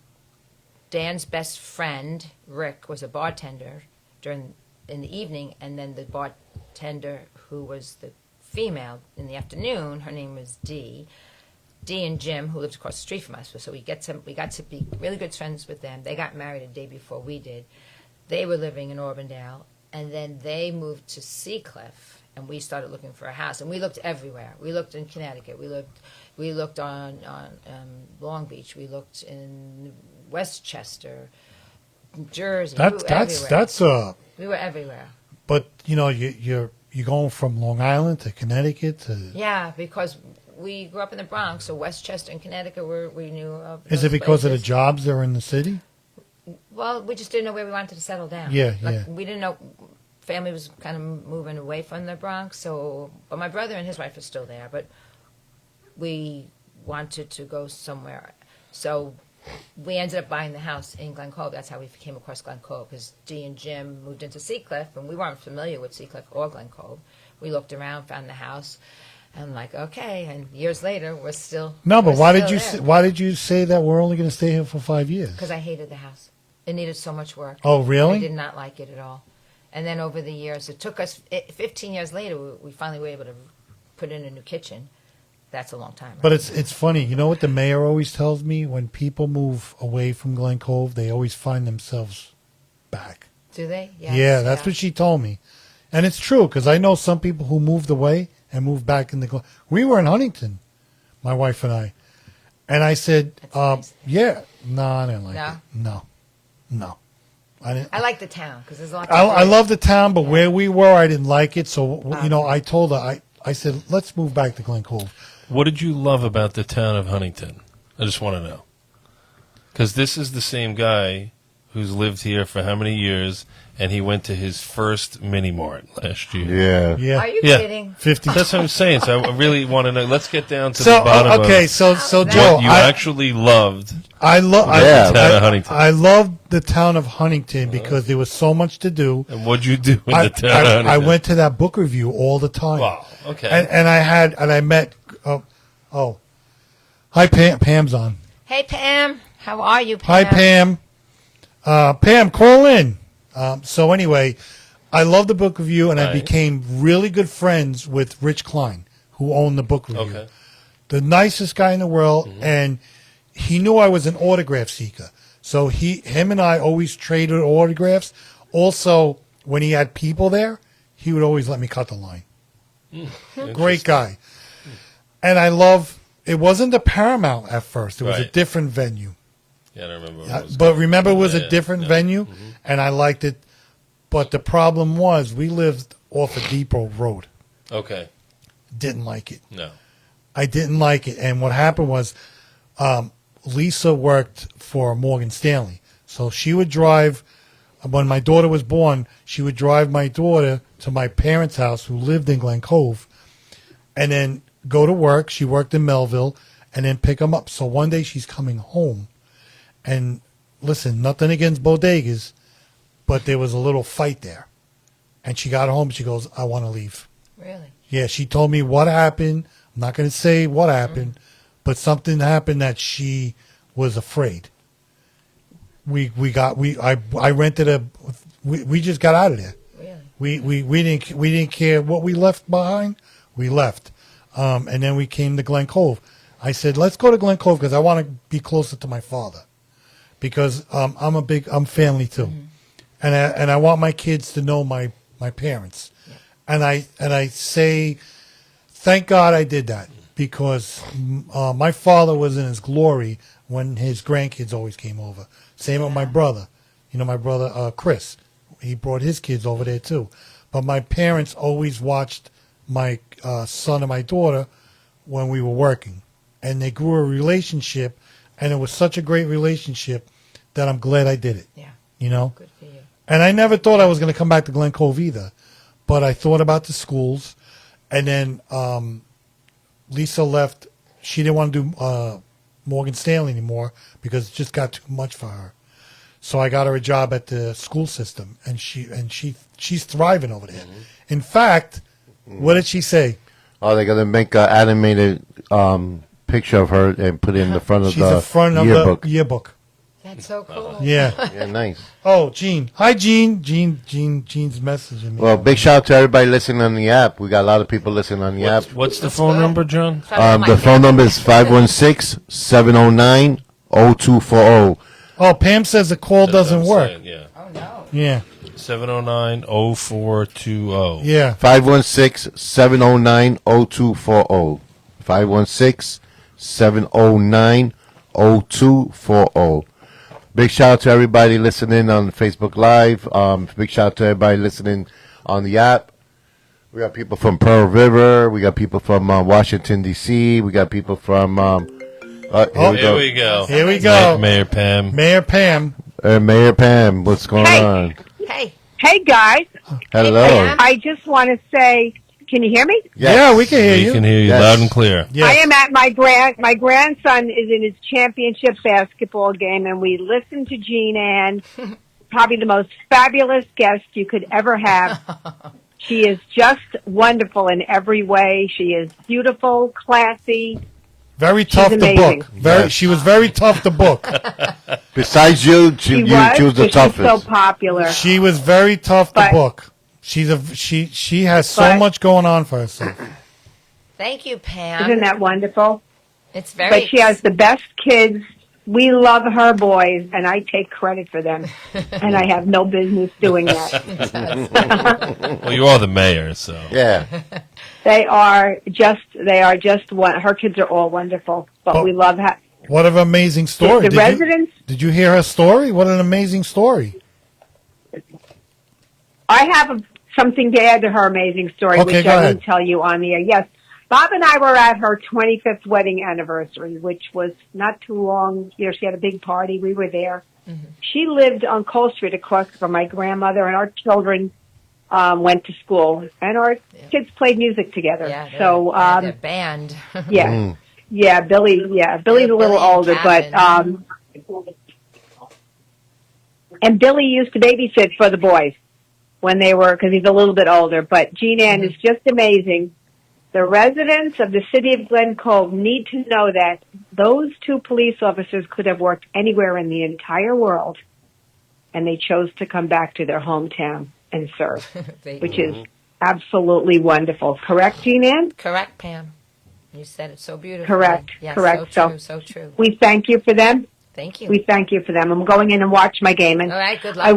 Dan's best friend, Rick, was a bartender in the evening, and then the bartender who was the female in the afternoon, her name was Dee. Dee and Jim, who lived across the street from us, so we got to be really good friends with them. They got married a day before we did. They were living in Auburndale, and then they moved to Seacliff, and we started looking for a house. And we looked everywhere. We looked in Connecticut. We looked on Long Beach. We looked in Westchester, Jersey. We were everywhere. But you're going from Long Island to Connecticut to. Yeah, because we grew up in the Bronx, so Westchester and Connecticut we knew of. Is it because of the jobs that are in the city? Well, we just didn't know where we wanted to settle down. Yeah. We didn't know. Family was kind of moving away from the Bronx, but my brother and his wife are still there. But we wanted to go somewhere, so we ended up buying the house in Glen Cove. That's how we came across Glen Cove, because Dee and Jim moved into Seacliff, and we weren't familiar with Seacliff or Glen Cove. We looked around, found the house, and I'm like, okay. And years later, we're still why did you say that we're only going to stay here for 5 years? Because I hated the house. It needed so much work. Oh, really? I did not like it at all. And then over the years, it took us 15 years later, we finally were able to put in a new kitchen. That's a long time. Right? But it's funny. You know what the mayor always tells me? When people move away from Glen Cove, they always find themselves back. Do they? Yes, yeah, that's what she told me. And it's true, because I know some people who moved away and moved back in the Glen. We were in Huntington, my wife and I. And I said, nice. yeah. No, I didn't like No? it. No. I like the town, because there's a lot. I love the town, but where we were, I didn't like it. So, I told her, I said, let's move back to Glen Cove. What did you love about the town of Huntington? I just want to know. Because this is the same guy who's lived here for how many years, and he went to his first mini mart last year. Yeah. Are you kidding? 50. That's what I'm saying. So I really want to know. Let's get down to So, the bottom okay, of so what Joe, you actually loved. I love the town of Huntington. I loved the town of Huntington because there was so much to do. And what'd you do in the town of Huntington? I went to that book review all the time. Wow. Okay. And I met. Hi, Pam. Pam's on. Hey, Pam. How are you, Pam? Hi, Pam. Pam, call in. So anyway, I love the book review, and I became really good friends with Rich Klein, who owned the book review. Okay. The nicest guy in the world, and he knew I was an autograph seeker. So him and I always traded autographs. Also, when he had people there, he would always let me cut the line. Great guy. And I love, it wasn't the Paramount at first. It was a different venue. Yeah, I don't remember. What it was But called. remember, it was a different venue, and I liked it. But the problem was, we lived off a Depot Road. Okay. Didn't like it. No. I didn't like it. And what happened was, Lisa worked for Morgan Stanley. So she would drive, when my daughter was born, she would drive my daughter to my parents' house, who lived in Glen Cove, and then go to work. She worked in Melville, and then pick them up. So one day she's coming home, and listen, nothing against bodegas, but there was a little fight there. And she got home, she goes, I want to leave. Really? Yeah, she told me what happened. I'm not going to say what happened, but something happened that she was afraid. I rented we just got out of there. Really? We didn't care what we left behind. We left. And then we came to Glen Cove. I said, let's go to Glen Cove because I want to be closer to my father. Because I'm family too. And I want my kids to know my parents. Yeah. And I say, thank God I did that, because my father was in his glory when his grandkids always came over. Same with my brother. My brother Chris, he brought his kids over there too. But my parents always watched my son and my daughter when we were working, and they grew a relationship, and it was such a great relationship that I'm glad I did it. Yeah. You know? Good for you. And I never thought I was going to come back to Glen Cove either. But I thought about the schools. And then Lisa left. She didn't want to do Morgan Stanley anymore because it just got too much for her. So I got her a job at the school system, and she's thriving over there. In fact, what did she say? Oh, they're gonna make an animated picture of her and put it in the front of She's the the front of yearbook. the yearbook. That's so cool. Yeah. Yeah, nice. Oh, Gene. Hi, Gene. Gene's messaging me. Well, big shout out to everybody listening on the app. We got a lot of people listening on the app. What's the phone number, John? The phone number is 516-709-0240. Oh, Pam says the call doesn't I'm work. saying, yeah. Oh, no. Yeah. 709-0420. Yeah. 516-709-0240. 516-709-0240. Big shout out to everybody listening on Facebook Live. Big shout out to everybody listening on the app. We got people from Pearl River. We got people from Washington, D.C. We got people from... Here we go. Here we go. Mayor Pam. Mayor Pam. Mayor Pam, what's going on? Hey. Hey, guys. Hello. Pam. I just want to say, can you hear me? Yes. Yeah, we can hear We you. can hear you Yes. loud and clear. Yes. I am at my grandson is in his championship basketball game, and we listened to Jean Ann, probably the most fabulous guest you could ever have. She is just wonderful in every way. She is beautiful, classy. Very tough to amazing. book. Yes. She was very tough to book. Besides you, She you was, was the but toughest. she's so popular. She was very tough to But- book. She has so But- much going on for herself. Thank you, Pam. Isn't that wonderful? It's very. But she has the best kids. We love her boys, and I take credit for them. And I have no business doing that. Well, you are the mayor, so. Yeah. They are just one. Her kids are all wonderful, but But- we love her. What an amazing story. The residents. Did you hear her story? What an amazing story. I have something to add to her amazing story, Okay, which go I ahead. didn't tell you on the air. Yes, Bob and I were at her 25th wedding anniversary, which was not too long. She had a big party. We were there. Mm-hmm. She lived on Cole Street across from my grandmother, and our children went to school, and our kids played music together. Yeah, so, the band. yeah. Yeah, Billy's a little Billy and older, but Kevin. and Billy used to babysit for the boys when they were, because he's a little bit older. But Jean Ann is just amazing. The residents of the city of Glen Cove need to know that those two police officers could have worked anywhere in the entire world, and they chose to come back to their hometown and serve, which is absolutely wonderful. Correct, Jean Ann? Correct, Pam. You said it so beautifully. Correct, Yes, correct. So true, so true. We thank you for them. Thank you. We thank you for them. I'm going in and watch my game, and All right, good luck. I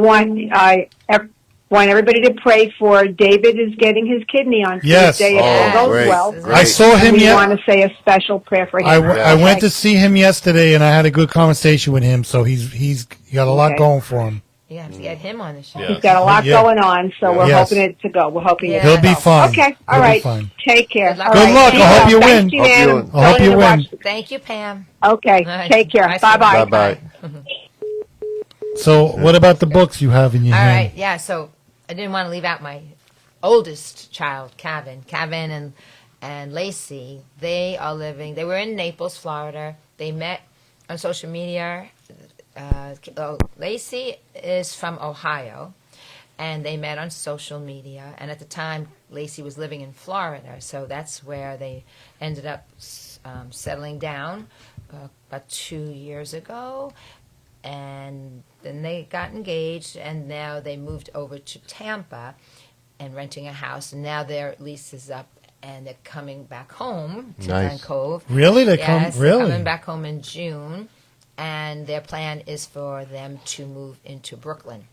want everybody to pray for David is getting his kidney on Yes. Tuesday. If Oh, all goes great, well, great. I saw him we yet. want to say a special prayer for him. I went to see him yesterday, and I had a good conversation with him. So he's got a lot Okay. going for him. You have to get him on the show. Yeah. He's got a lot Yeah. going on, so we're Yes. hoping it to go. We're hoping Yeah. it He'll to be go. fine. Okay, all He'll be right. fine. Take care. Good luck. All Good right. luck. Thank I hope you. you Thanks, win. Jean Hope Ann. you I'm win. I hope going you to win. watch- Thank you, Pam. Okay, All right. take care. Bye, Bye-bye. sweetie. Bye-bye. So what about the books you have in your All hand? right, yeah. So I didn't want to leave out my oldest child, Kevin. Kevin and Lacey. They were in Naples, Florida. They met on social media. Lacey is from Ohio, and they met on social media. And at the time, Lacey was living in Florida, so that's where they ended up settling down about 2 years ago. And then they got engaged, and now they moved over to Tampa and renting a house. And now their lease is up, and they're coming back home to Nice. Glen Cove. Really? They Yes, come they're really? coming back home in June, and their plan is for them to move into Brooklyn.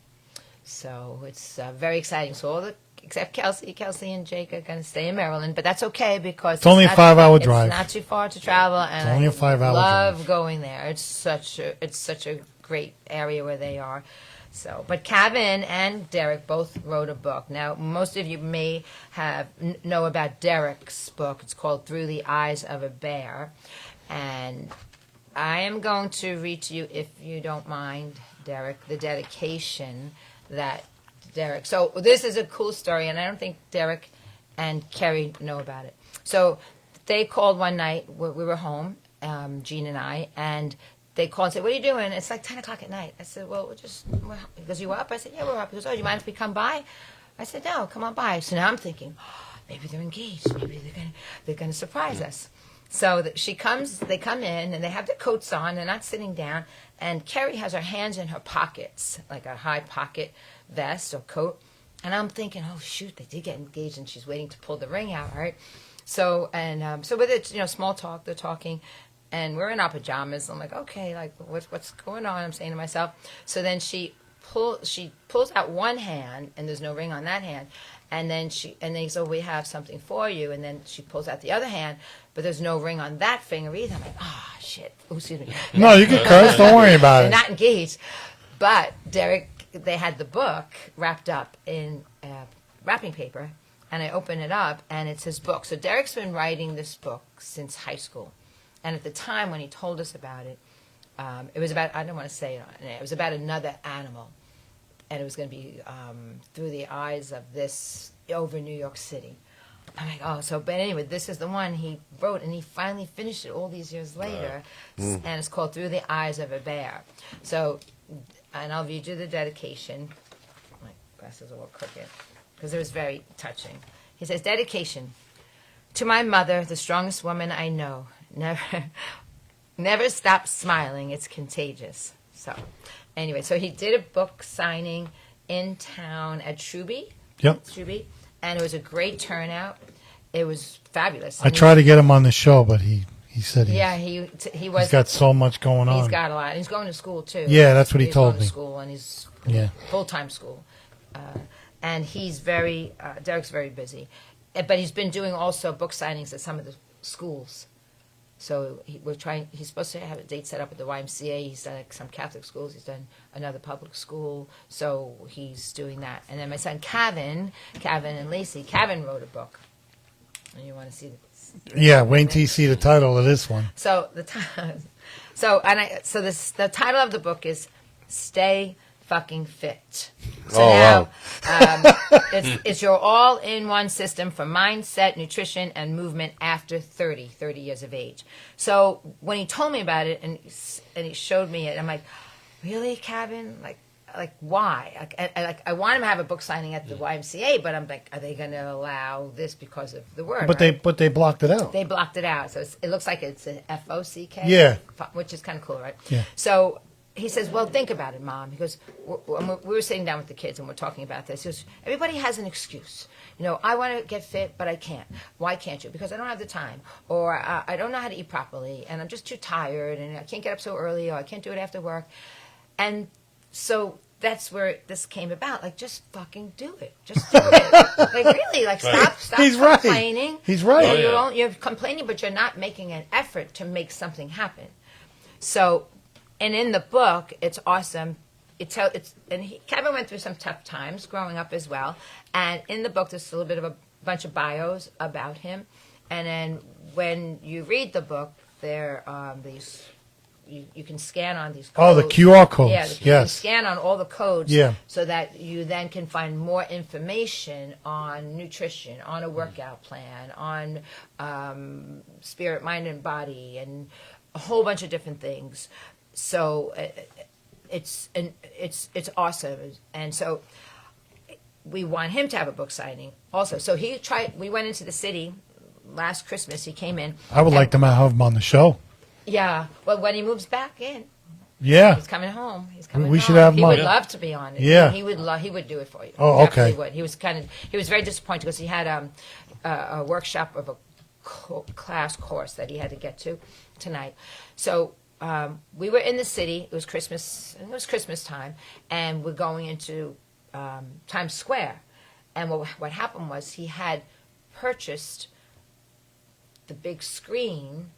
So it's very exciting. So except Kelsey and Jake are going to stay in Maryland, but that's okay because It's only a 5-hour drive. It's not too far to travel, and only a 5-hour love drive. going there. It's such a great area where they are. So, but Kevin and Derek both wrote a book. Now, most of you may know about Derek's book. It's called Through the Eyes of a Bear, and I am going to read to you, if you don't mind, Derek, the dedication that Derek. So this is a cool story, and I don't think Derek and Kerry know about it. So they called one night. We were home, Gene and I, and they called and said, "What are you doing?" It's like 10 o'clock at night. I said, "Well, he goes, you up?" I said, "Yeah, we're up." He goes, "Oh, do you mind if we come by?" I said, "No, come on by." So now I'm thinking, oh, maybe they're engaged. Maybe they're gonna surprise us. So they come in, and they have their coats on. They're not sitting down. And Kerry has her hands in her pockets, like a high pocket vest or coat. And I'm thinking, oh, shoot, they did get engaged, and she's waiting to pull the ring out, right? So with it, small talk, they're talking. And we're in our pajamas. I'm like, okay, like, what's going on? I'm saying to myself. So then she pulls out one hand, and there's no ring on that hand. And then they say, we have something for you. And then she pulls out the other hand, but there's no ring on that finger either. I'm like, shit. Oh, excuse me. No, you can curse. Don't worry about They're it. not engaged. But Derek, they had the book wrapped up in wrapping paper, and I open it up, and it's his book. So Derek's been writing this book since high school. And at the time when he told us about it, it was about, I don't want to say it was about another animal. And it was going to be through the eyes of this over New York City. I'm like, but anyway, this is the one he wrote, and he finally finished it all these years later, and it's called Through the Eyes of a Bear. So, and I'll read you the dedication. My glasses are all crooked, because it was very touching. He says, dedication. To my mother, the strongest woman I know, never stop smiling, it's contagious. So, anyway, so he did a book signing in town at Shuby. Yep. Shuby, and it was a great turnout. It was fabulous. I tried to get him on the show, but he said he was. he's got so much going on. He's got a lot. He's going to school too. Yeah, that's what he told me. me. He's going to school, and he's Yeah. full-time school, and he's very. Derek's very busy, but he's been doing also book signings at some of the schools. So he's supposed to have a date set up at the YMCA. He's done some Catholic schools. He's done another public school. So he's doing that. And then my son, Kevin and Lacey, Kevin wrote a book. And you want to see this? Yeah, wait till you see the title of this one. So the title of the book is Stay Fucking Fit. So wow. It's your all-in-one system for mindset, nutrition, and movement after 30 years of age. So when he told me about it and he showed me it, I'm like, really, Kevin? Like why? I want him to have a book signing at the YMCA, but I'm like, are they going to allow this because of the word? But they blocked it out. They blocked it out, so it looks like it's an FOCK. Yeah. Which is kind of cool, right? Yeah. So he says, well, think about it, Mom. He goes, we were sitting down with the kids and we're talking about this. He goes, everybody has an excuse. I want to get fit, but I can't. Why can't you? Because I don't have the time, or I don't know how to eat properly, and I'm just too tired, and I can't get up so early, or I can't do it after work. And so that's where this came about. Like, just fucking do it. Just do it. Like, really, like, stop He's right. complaining. He's right. You're complaining, but you're not making an effort to make something happen. So, and in the book, it's awesome. Kevin went through some tough times growing up as well. And in the book, there's a little bit of a bunch of bios about him. And then when you read the book, there these you can scan on these codes. Oh, the QR codes. Yeah, you can scan on all the codes, Yeah. so that you then can find more information on nutrition, on a workout plan, on spirit, mind, and body, and a whole bunch of different things. So it's awesome, and so we want him to have a book signing also. So we went into the city last Christmas. He came in. I would like to have him on the show. Yeah, well, when he moves back in, Yeah. he's coming home. He's coming. We home. should have him He would on. love to be on it. Yeah. He would do it for you. Oh, He okay. absolutely would. He was very disappointed because he had a workshop of a class course that he had to get to tonight. So we were in the city. It was Christmas. It was Christmas time, and we're going into Times Square. And what happened was he had purchased the big screen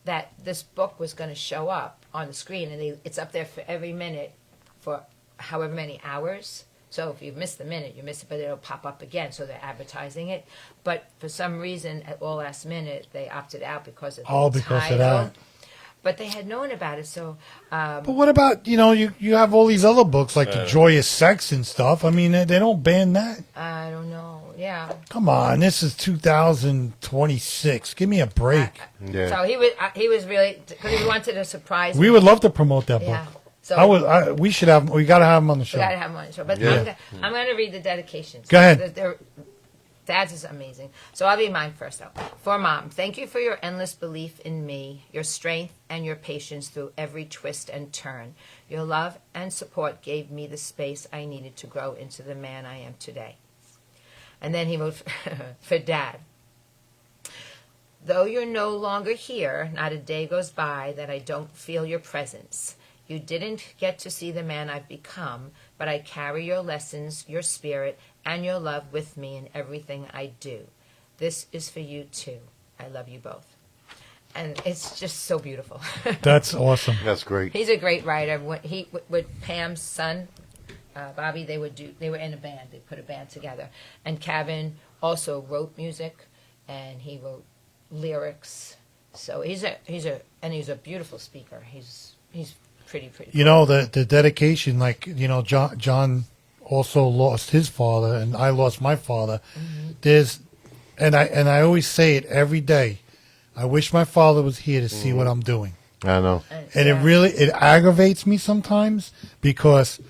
that this book was going to show up on the screen, and it's up there for every minute for however many hours. So if you miss the minute, you miss it, but it'll pop up again. So they're advertising it. But for some reason, at all last minute, they opted out because of the Because title. of that. but they had known about it. So But what about, you have all these other books like The Joyous Sex and stuff. I mean, they don't ban that. I don't know. Yeah. Come on, this is 2026. Give me a break. Yeah. So he was really, because he wanted to surprise me. We would love to promote that book. Yeah. So We should have. We got to have him on the we show. got to have him on the show. But Yeah. I'm going to read the dedications. Go ahead. Dad's is amazing. So I'll be mine first, though. For Mom, thank you for your endless belief in me, your strength, and your patience through every twist and turn. Your love and support gave me the space I needed to grow into the man I am today. And then he wrote for Dad. Though you're no longer here, not a day goes by that I don't feel your presence. You didn't get to see the man I've become, but I carry your lessons, your spirit, and your love with me in everything I do. This is for you too. I love you both. And it's just so beautiful. That's awesome. That's great. He's a great writer. With Pam's son, Bobby, they were in a band. They put a band together. And Kevin also wrote music, and he wrote lyrics. So he's a beautiful speaker. He's pretty. The dedication, John also lost his father, and I lost my father. Mm-hmm. I always say it every day. I wish my father was here to see what I'm doing. I know. And it aggravates me sometimes because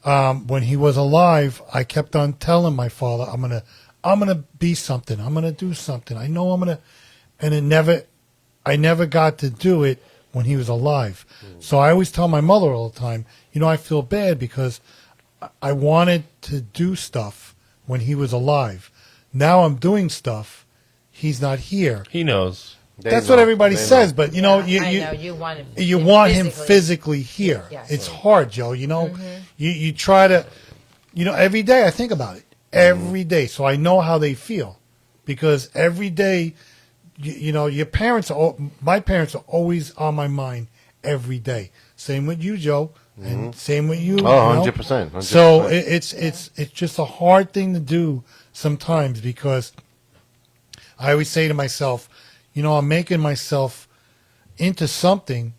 when he was alive, I kept on telling my father, I'm gonna be something. I'm gonna do something. I know I'm gonna, and I never got to do it when he was alive. So I always tell my mother all the time, I feel bad because I wanted to do stuff when he was alive. Now I'm doing stuff. He's not here. He knows. That's what everybody says, but I know you want him. You want him physically here. Yes. It's hard, Joe. You try to, every day I think about it. Every day. So I know how they feel. Because every day, your parents, my parents are always on my mind every day. Same with you, Joe. And same with you. Oh, 100%. So it's just a hard thing to do sometimes because I always say to myself, I'm making myself into something,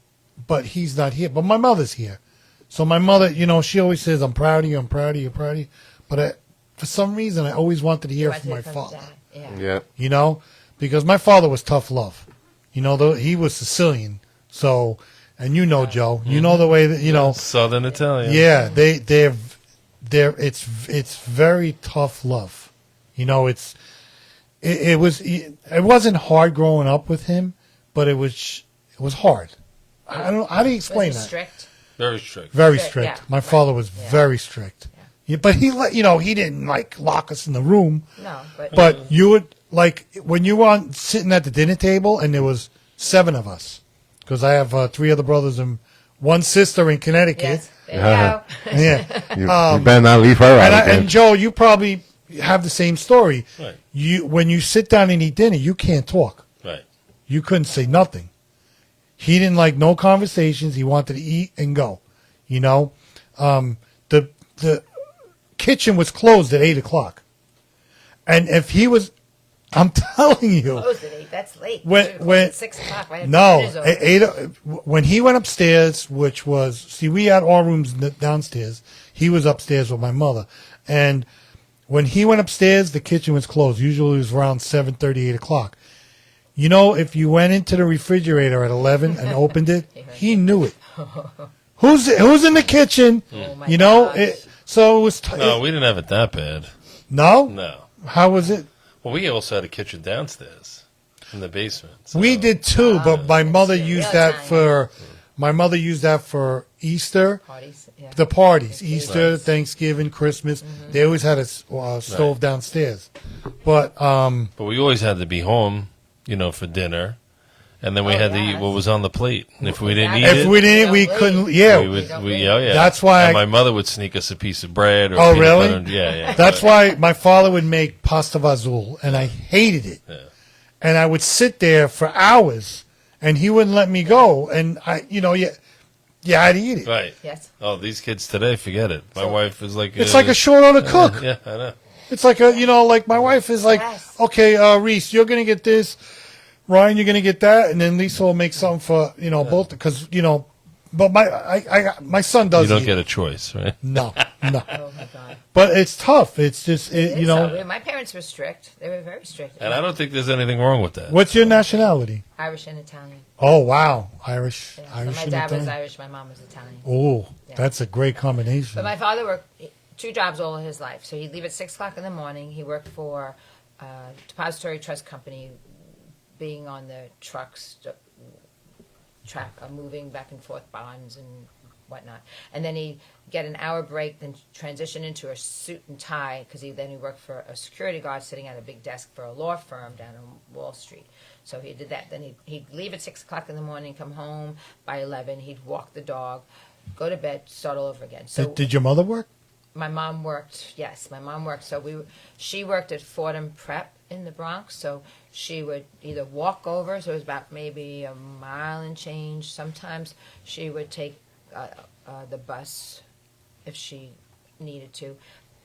but he's not here. But my mother's here. So my mother, she always says, I'm proud of you, I'm proud of you, proud of you. But for some reason, I always wanted to hear from my father. Yeah. Because my father was tough love. He was Sicilian. So, and Joe, the way that, Southern Italian. Yeah, it's very tough love. It wasn't hard growing up with him, but it was hard. I don't know, how do you explain Was he that? strict? Very strict. Very Strict, strict. yeah. My father was very strict. Yeah, but he he didn't lock us in the room. No, But you would when you were sitting at the dinner table and there was 7 of us, because I have 3 other brothers and 1 sister in Connecticut. yes, there you go. Yeah. You better not leave her out. And Joe, you probably have the same story. Right. When you sit down and eat dinner, you can't talk. Right. You couldn't say nothing. He didn't like no conversations. He wanted to eat and go. The kitchen was closed at 8:00, and if he was, I'm telling you, Closed at 8. That's late. When 6 o'clock. Right no, after dinner's over. when he went upstairs, which was we had our rooms downstairs. He was upstairs with my mother, and when he went upstairs, the kitchen was closed. Usually it was around 7:30, 8:00. If you went into the refrigerator at 11 and opened it, he knew it. Who's in the kitchen? Oh my It was. No, we didn't have it that bad. No. No. How was it? Well, we also had a kitchen downstairs in the basement. So. We did too, but my mother That's used real that for Easter. Parties. Yeah. The parties, Easter, Right. Thanksgiving, Christmas. They always had a stove downstairs. But But we always had to be home, for dinner. And then we had to eat what was on the plate. And if we didn't eat if it, we didn't, we couldn't. Yeah, yeah. That's why And my mother would sneak us a piece of bread. Or Oh, peanut really? butter. Yeah. that's why my father would make pasta vazul, and I hated it. Yeah. And I would sit there for hours, and he wouldn't let me go. And you had to eat it. Right. Yes. Oh, these kids today, forget it. My wife is like... It's like a short order cook. Yeah, I know. It's like my wife is like, Yes. okay, Reese, you're going to get this. Ryan, you're going to get that, and then Lisa will make something for both because But my son does. You don't get a choice, right? No. Oh my God. But it's tough. It's just My parents were strict. They were very strict. And I don't think there's anything wrong with that. What's your nationality? Irish and Italian. Oh wow, Irish. Yeah. Irish. So my and dad was Italian. Irish. My mom was Italian. Oh, Yeah. that's a great combination. But my father worked 2 jobs all his life. So he'd leave at 6 o'clock in the morning. He worked for a depository trust company, being on the trucks, track, moving back and forth bonds and whatnot. And then he'd get an hour break, then transition into a suit and tie, because he worked for a security guard sitting at a big desk for a law firm down on Wall Street. So he did that. Then he'd leave at 6 o'clock in the morning, come home by 11. He'd walk the dog, go to bed, start all over again. So Did your mother work? my mom worked. Yes, my mom worked. So she worked at Fordham Prep in the Bronx. So she would either walk over, so it was about maybe a mile and change. Sometimes she would take the bus if she needed to,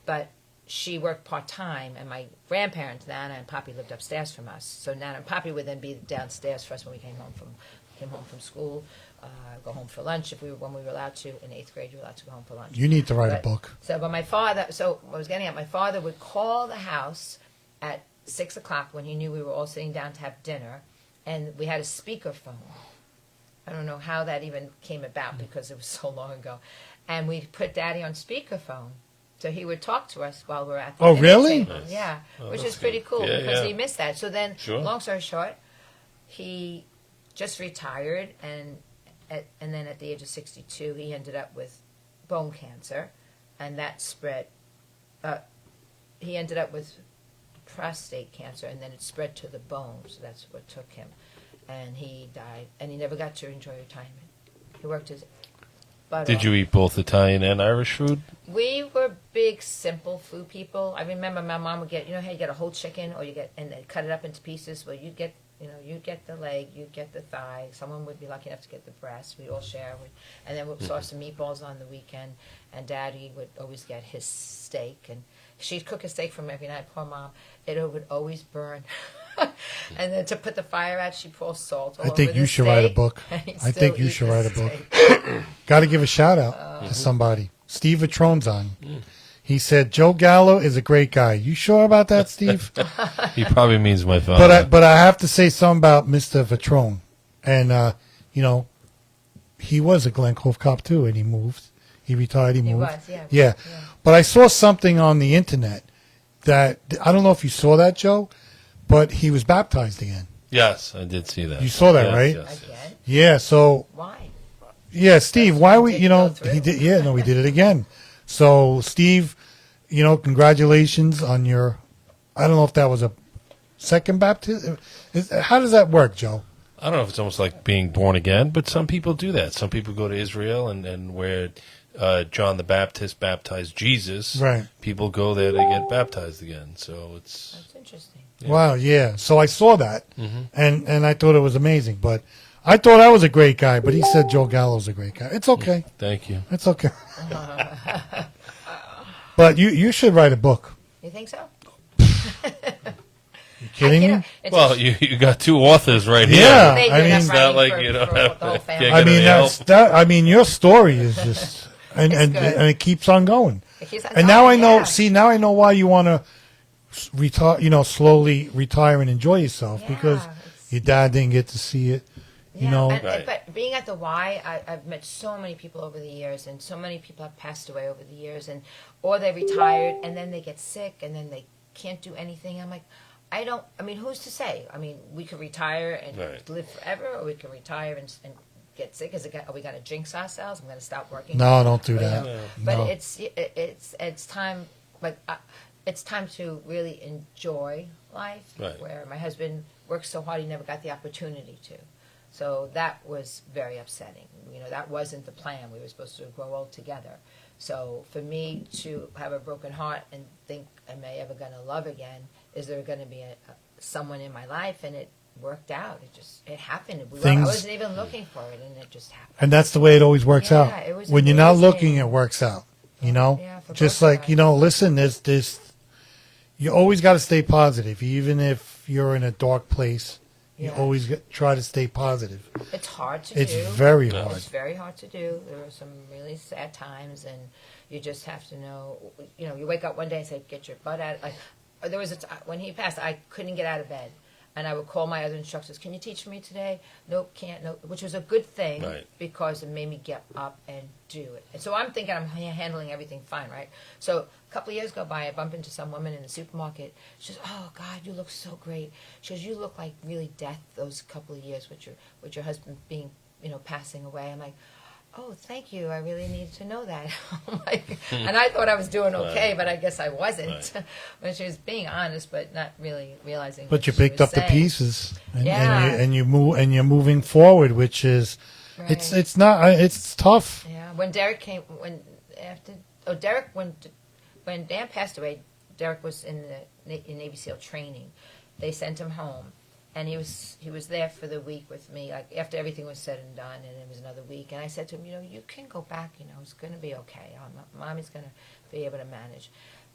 but she worked part-time, and my grandparents, Nana and Poppy, lived upstairs from us. So Nana and Poppy would then be downstairs for us when we came home from school, go home for lunch when we were allowed to. In 8th grade, you were allowed to go home for lunch. You need to write a But- book. But my father, so I was getting at, my father would call the house at 6 o'clock when he knew we were all sitting down to have dinner, and we had a speakerphone. I don't know how that even came about because it was so long ago. And we put Daddy on speakerphone. So he would talk to us while we're at the dinner really? table. Nice. Yeah, Oh, which that's is pretty good. cool Yeah, because yeah. he missed that. So then, Sure. long story short, he just retired, and then at the age of 62, he ended up with bone cancer, and that spread. He ended up with prostate cancer, and then it spread to the bone, so that's what took him. And he died, and he never got to enjoy retirement. He worked his butt Did off. you eat both Italian and Irish food? We were big, simple food people. I remember my mom would get, hey, you get a whole chicken, or and they cut it up into pieces. Well, you'd get the leg, you'd get the thigh. Someone would be lucky enough to get the breast. We'd all share. And then we'd saw some meatballs on the weekend. And Daddy would always get his steak. And she'd cook a steak for him every night, poor Mom. It would always burn. And then to put the fire out, she'd pour salt all I think over you the should write a steak. book. And he'd I still think you eat should the write a book. steak. Got to give a shout out to somebody. Steve Vitrone's on. He said Joe Gallo is a great guy. You sure about that, Steve? He probably means my father. But I have to say something about Mr. Vitrone, and he was a Glen Cove cop too, and he moved. He retired. He moved. was, yeah. Yeah. But I saw something on the internet that I don't know if you saw that, Joe, but he was baptized again. Yes, I did see that. You saw that, Yes, right? Yes, yes. Again? Yeah. So Why? yeah, Steve, why we Did it go through? he did? Yeah, no, we did it again. So Steve, congratulations on your. I don't know if that was a second baptism. How does that work, Joe? I don't know if it's almost like being born again, but some people do that. Some people go to Israel and where John the Baptist baptized Jesus, Right. people go there to get baptized again. So it's That's interesting. Wow, yeah. So I saw that, Mm-hmm. and I thought it was amazing. But I thought I was a great guy, but he said Joe Gallo's a great guy. It's okay. thank you. It's okay. But you should write a book. You think so? You kidding me? It's Well, you got 2 authors right here. Yeah, They I did mean- enough It's not writing like for- you don't for have the whole to family. get I mean any that's help. that. I mean your story is just and It's good. and it keeps on going. It keeps on And now I going, know. yeah. See, now I know why you want to retire. Slowly retire and enjoy yourself because it's- your dad didn't get to see it. Yeah, and, Right. but being at the Y, I've met so many people over the years, and so many people have passed away over the years, or they retired and then they get sick and then they can't do anything. I'm like, who's to say? I mean, we could retire and Right. live forever, or we could retire and get sick. Are we going to jinx ourselves? I'm going to stop working. No, don't do But, that. But No. it's time. It's time to really enjoy life. Right. Where my husband worked so hard, he never got the opportunity to. So that was very upsetting. That wasn't the plan. We were supposed to grow old together. So for me to have a broken heart and think, am I ever going to love again? Is there going to be someone in my life? And it worked out. It happened. I Things- wasn't even looking for it, and it just happened. And that's the way it always works Yeah, out. it was When you're not amazing. looking, it works out. Yeah, for Just both like of us. listen. There's. You always got to stay positive, even if you're in a dark place. You Yeah. always try to stay positive. It's hard to It's do. very hard. It's very hard to do. There are some really sad times, and you just have to know. You know, you wake up one day and say, "Get your butt out." Like there was when he passed, I couldn't get out of bed, and I would call my other instructors. Can you teach me today? Nope, can't. Nope. Which was a good thing Right. because it made me get up and do it. And so I'm thinking I'm handling everything fine, right? So a couple of years go by, I bump into some woman in the supermarket. She says, "Oh God, you look so great." She goes, "You look like really death those couple of years with your husband being, passing away." I'm like, "Oh, thank you. I really needed to know that." I'm like, and I thought I was doing okay, Right. but I guess I wasn't. Right. When she was being honest, but not really realizing. But what you she picked was up the saying. pieces, Yeah. and you move, and you're moving forward, which is, Right. it's not, it's tough. Yeah, when Derek came, Derek, when Dan passed away, Derek was in Navy SEAL training. They sent him home, and he was there for the week with me. Like after everything was said and done, and it was another week. And I said to him, you can go back. It's going to be okay. Mommy's going to be able to manage.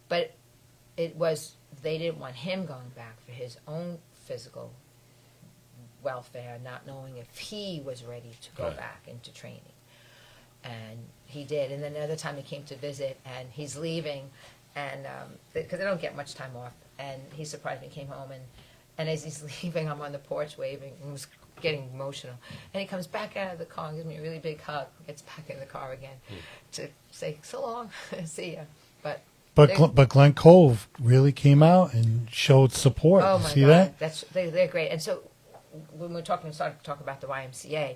But they didn't want him going back for his own physical welfare, not knowing if he was ready to go Right. back into training. And he did. And then another time he came to visit, and he's leaving, and because they don't get much time off. And he surprised me, came home, and as he's leaving, I'm on the porch waving, and was getting emotional. And he comes back out of the car and gives me a really big hug, gets back in the car again to say, "So long, see ya." But Glen Cove really came out and showed support. Oh You my see God, that? they're great. And so when we're starting to talk about the YMCA,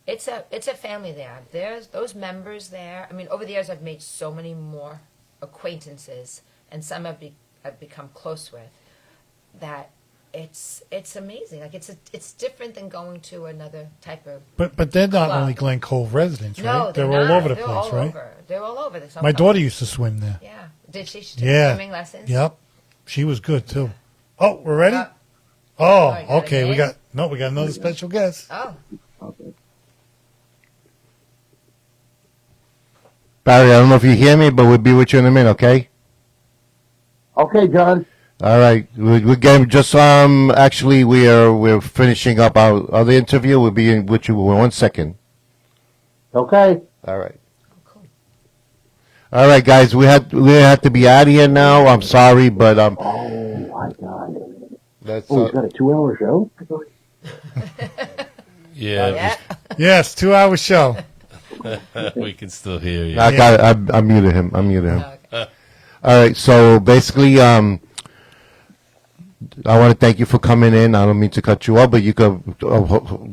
it's a family there. There's those members there. I mean, over the years, I've made so many more acquaintances, and some I've become close with. That it's amazing. Like it's different than going to another type of. But they're not Club. only Glen Cove residents, right? No, they're not. all over the They're place, all right? Over. They're all over. My daughter used to swim there. Yeah. Did she? She took Yeah. swimming lessons. Yep. She was good too. Oh, we're ready? Uh, Oh, I got okay. it We in. got another special guest. Oh. Barry, I don't know if you hear me, but we'll be with you in a minute, okay? Okay, John. All right. We're getting just actually we're finishing up our other interview. We'll be with you in 1 second. Okay. All right. All right, guys. We had to be out of here now. I'm sorry, but Oh my God. that's Oh, he's got a 2-hour show. Yeah, Yeah. Yes, 2-hour show. we can still hear you. I muted him. Okay. All right. So basically, I want to thank you for coming in. I don't mean to cut you off, but you could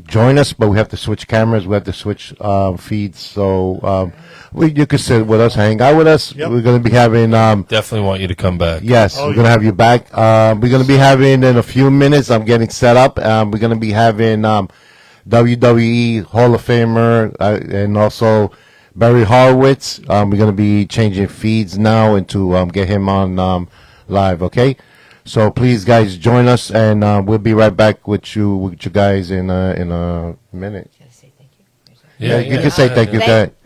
join us. But we have to switch cameras. We have to switch feeds. So you could sit with us, hang out with us. Yep. We're going to be having. Definitely want you to come back. Yes, Oh, we're going to have you back. We're going to be having in a few minutes. I'm getting set up. We're going to be having WWE Hall of Famer and also Barry Horowitz. We're going to be changing feeds now and to get him on live. Okay. So please, guys, join us, and we'll be right back with you guys in a minute. Can I say thank you? Yeah, you can say thank you.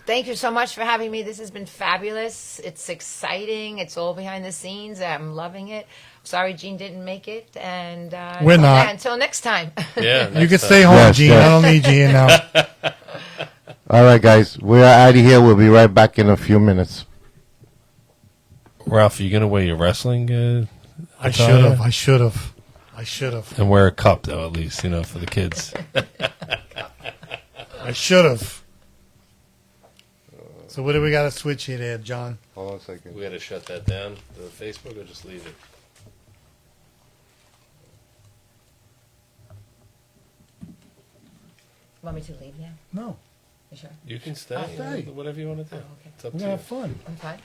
Thank you so much for having me. This has been fabulous. It's exciting. It's all behind the scenes. I'm loving it. Sorry Gene didn't make it, and We're not. until next time. Yeah, You next can time. stay home, Yes, Gene. yes. I don't need you here now. All right, guys, we're out of here. We'll be right back in a few minutes. Ralph, are you going to wear your wrestling I attire? should have. And wear a cup, though, at least, for the kids. I should have. So what do we got to switch here, there, John? Hold on a second. We got to shut that down, the Facebook, or just leave it? Want me to leave now? No, You sure? You can stay. I'll stay. Whatever you want to do. Oh, okay. It's up we're to gonna you. have fun. I'm fine.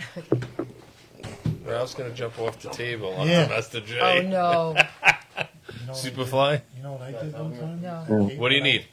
Ralph's going to jump off the table on Yeah. Master J. Oh no, Superfly? You know what I did one time? no. Yeah. What do you need?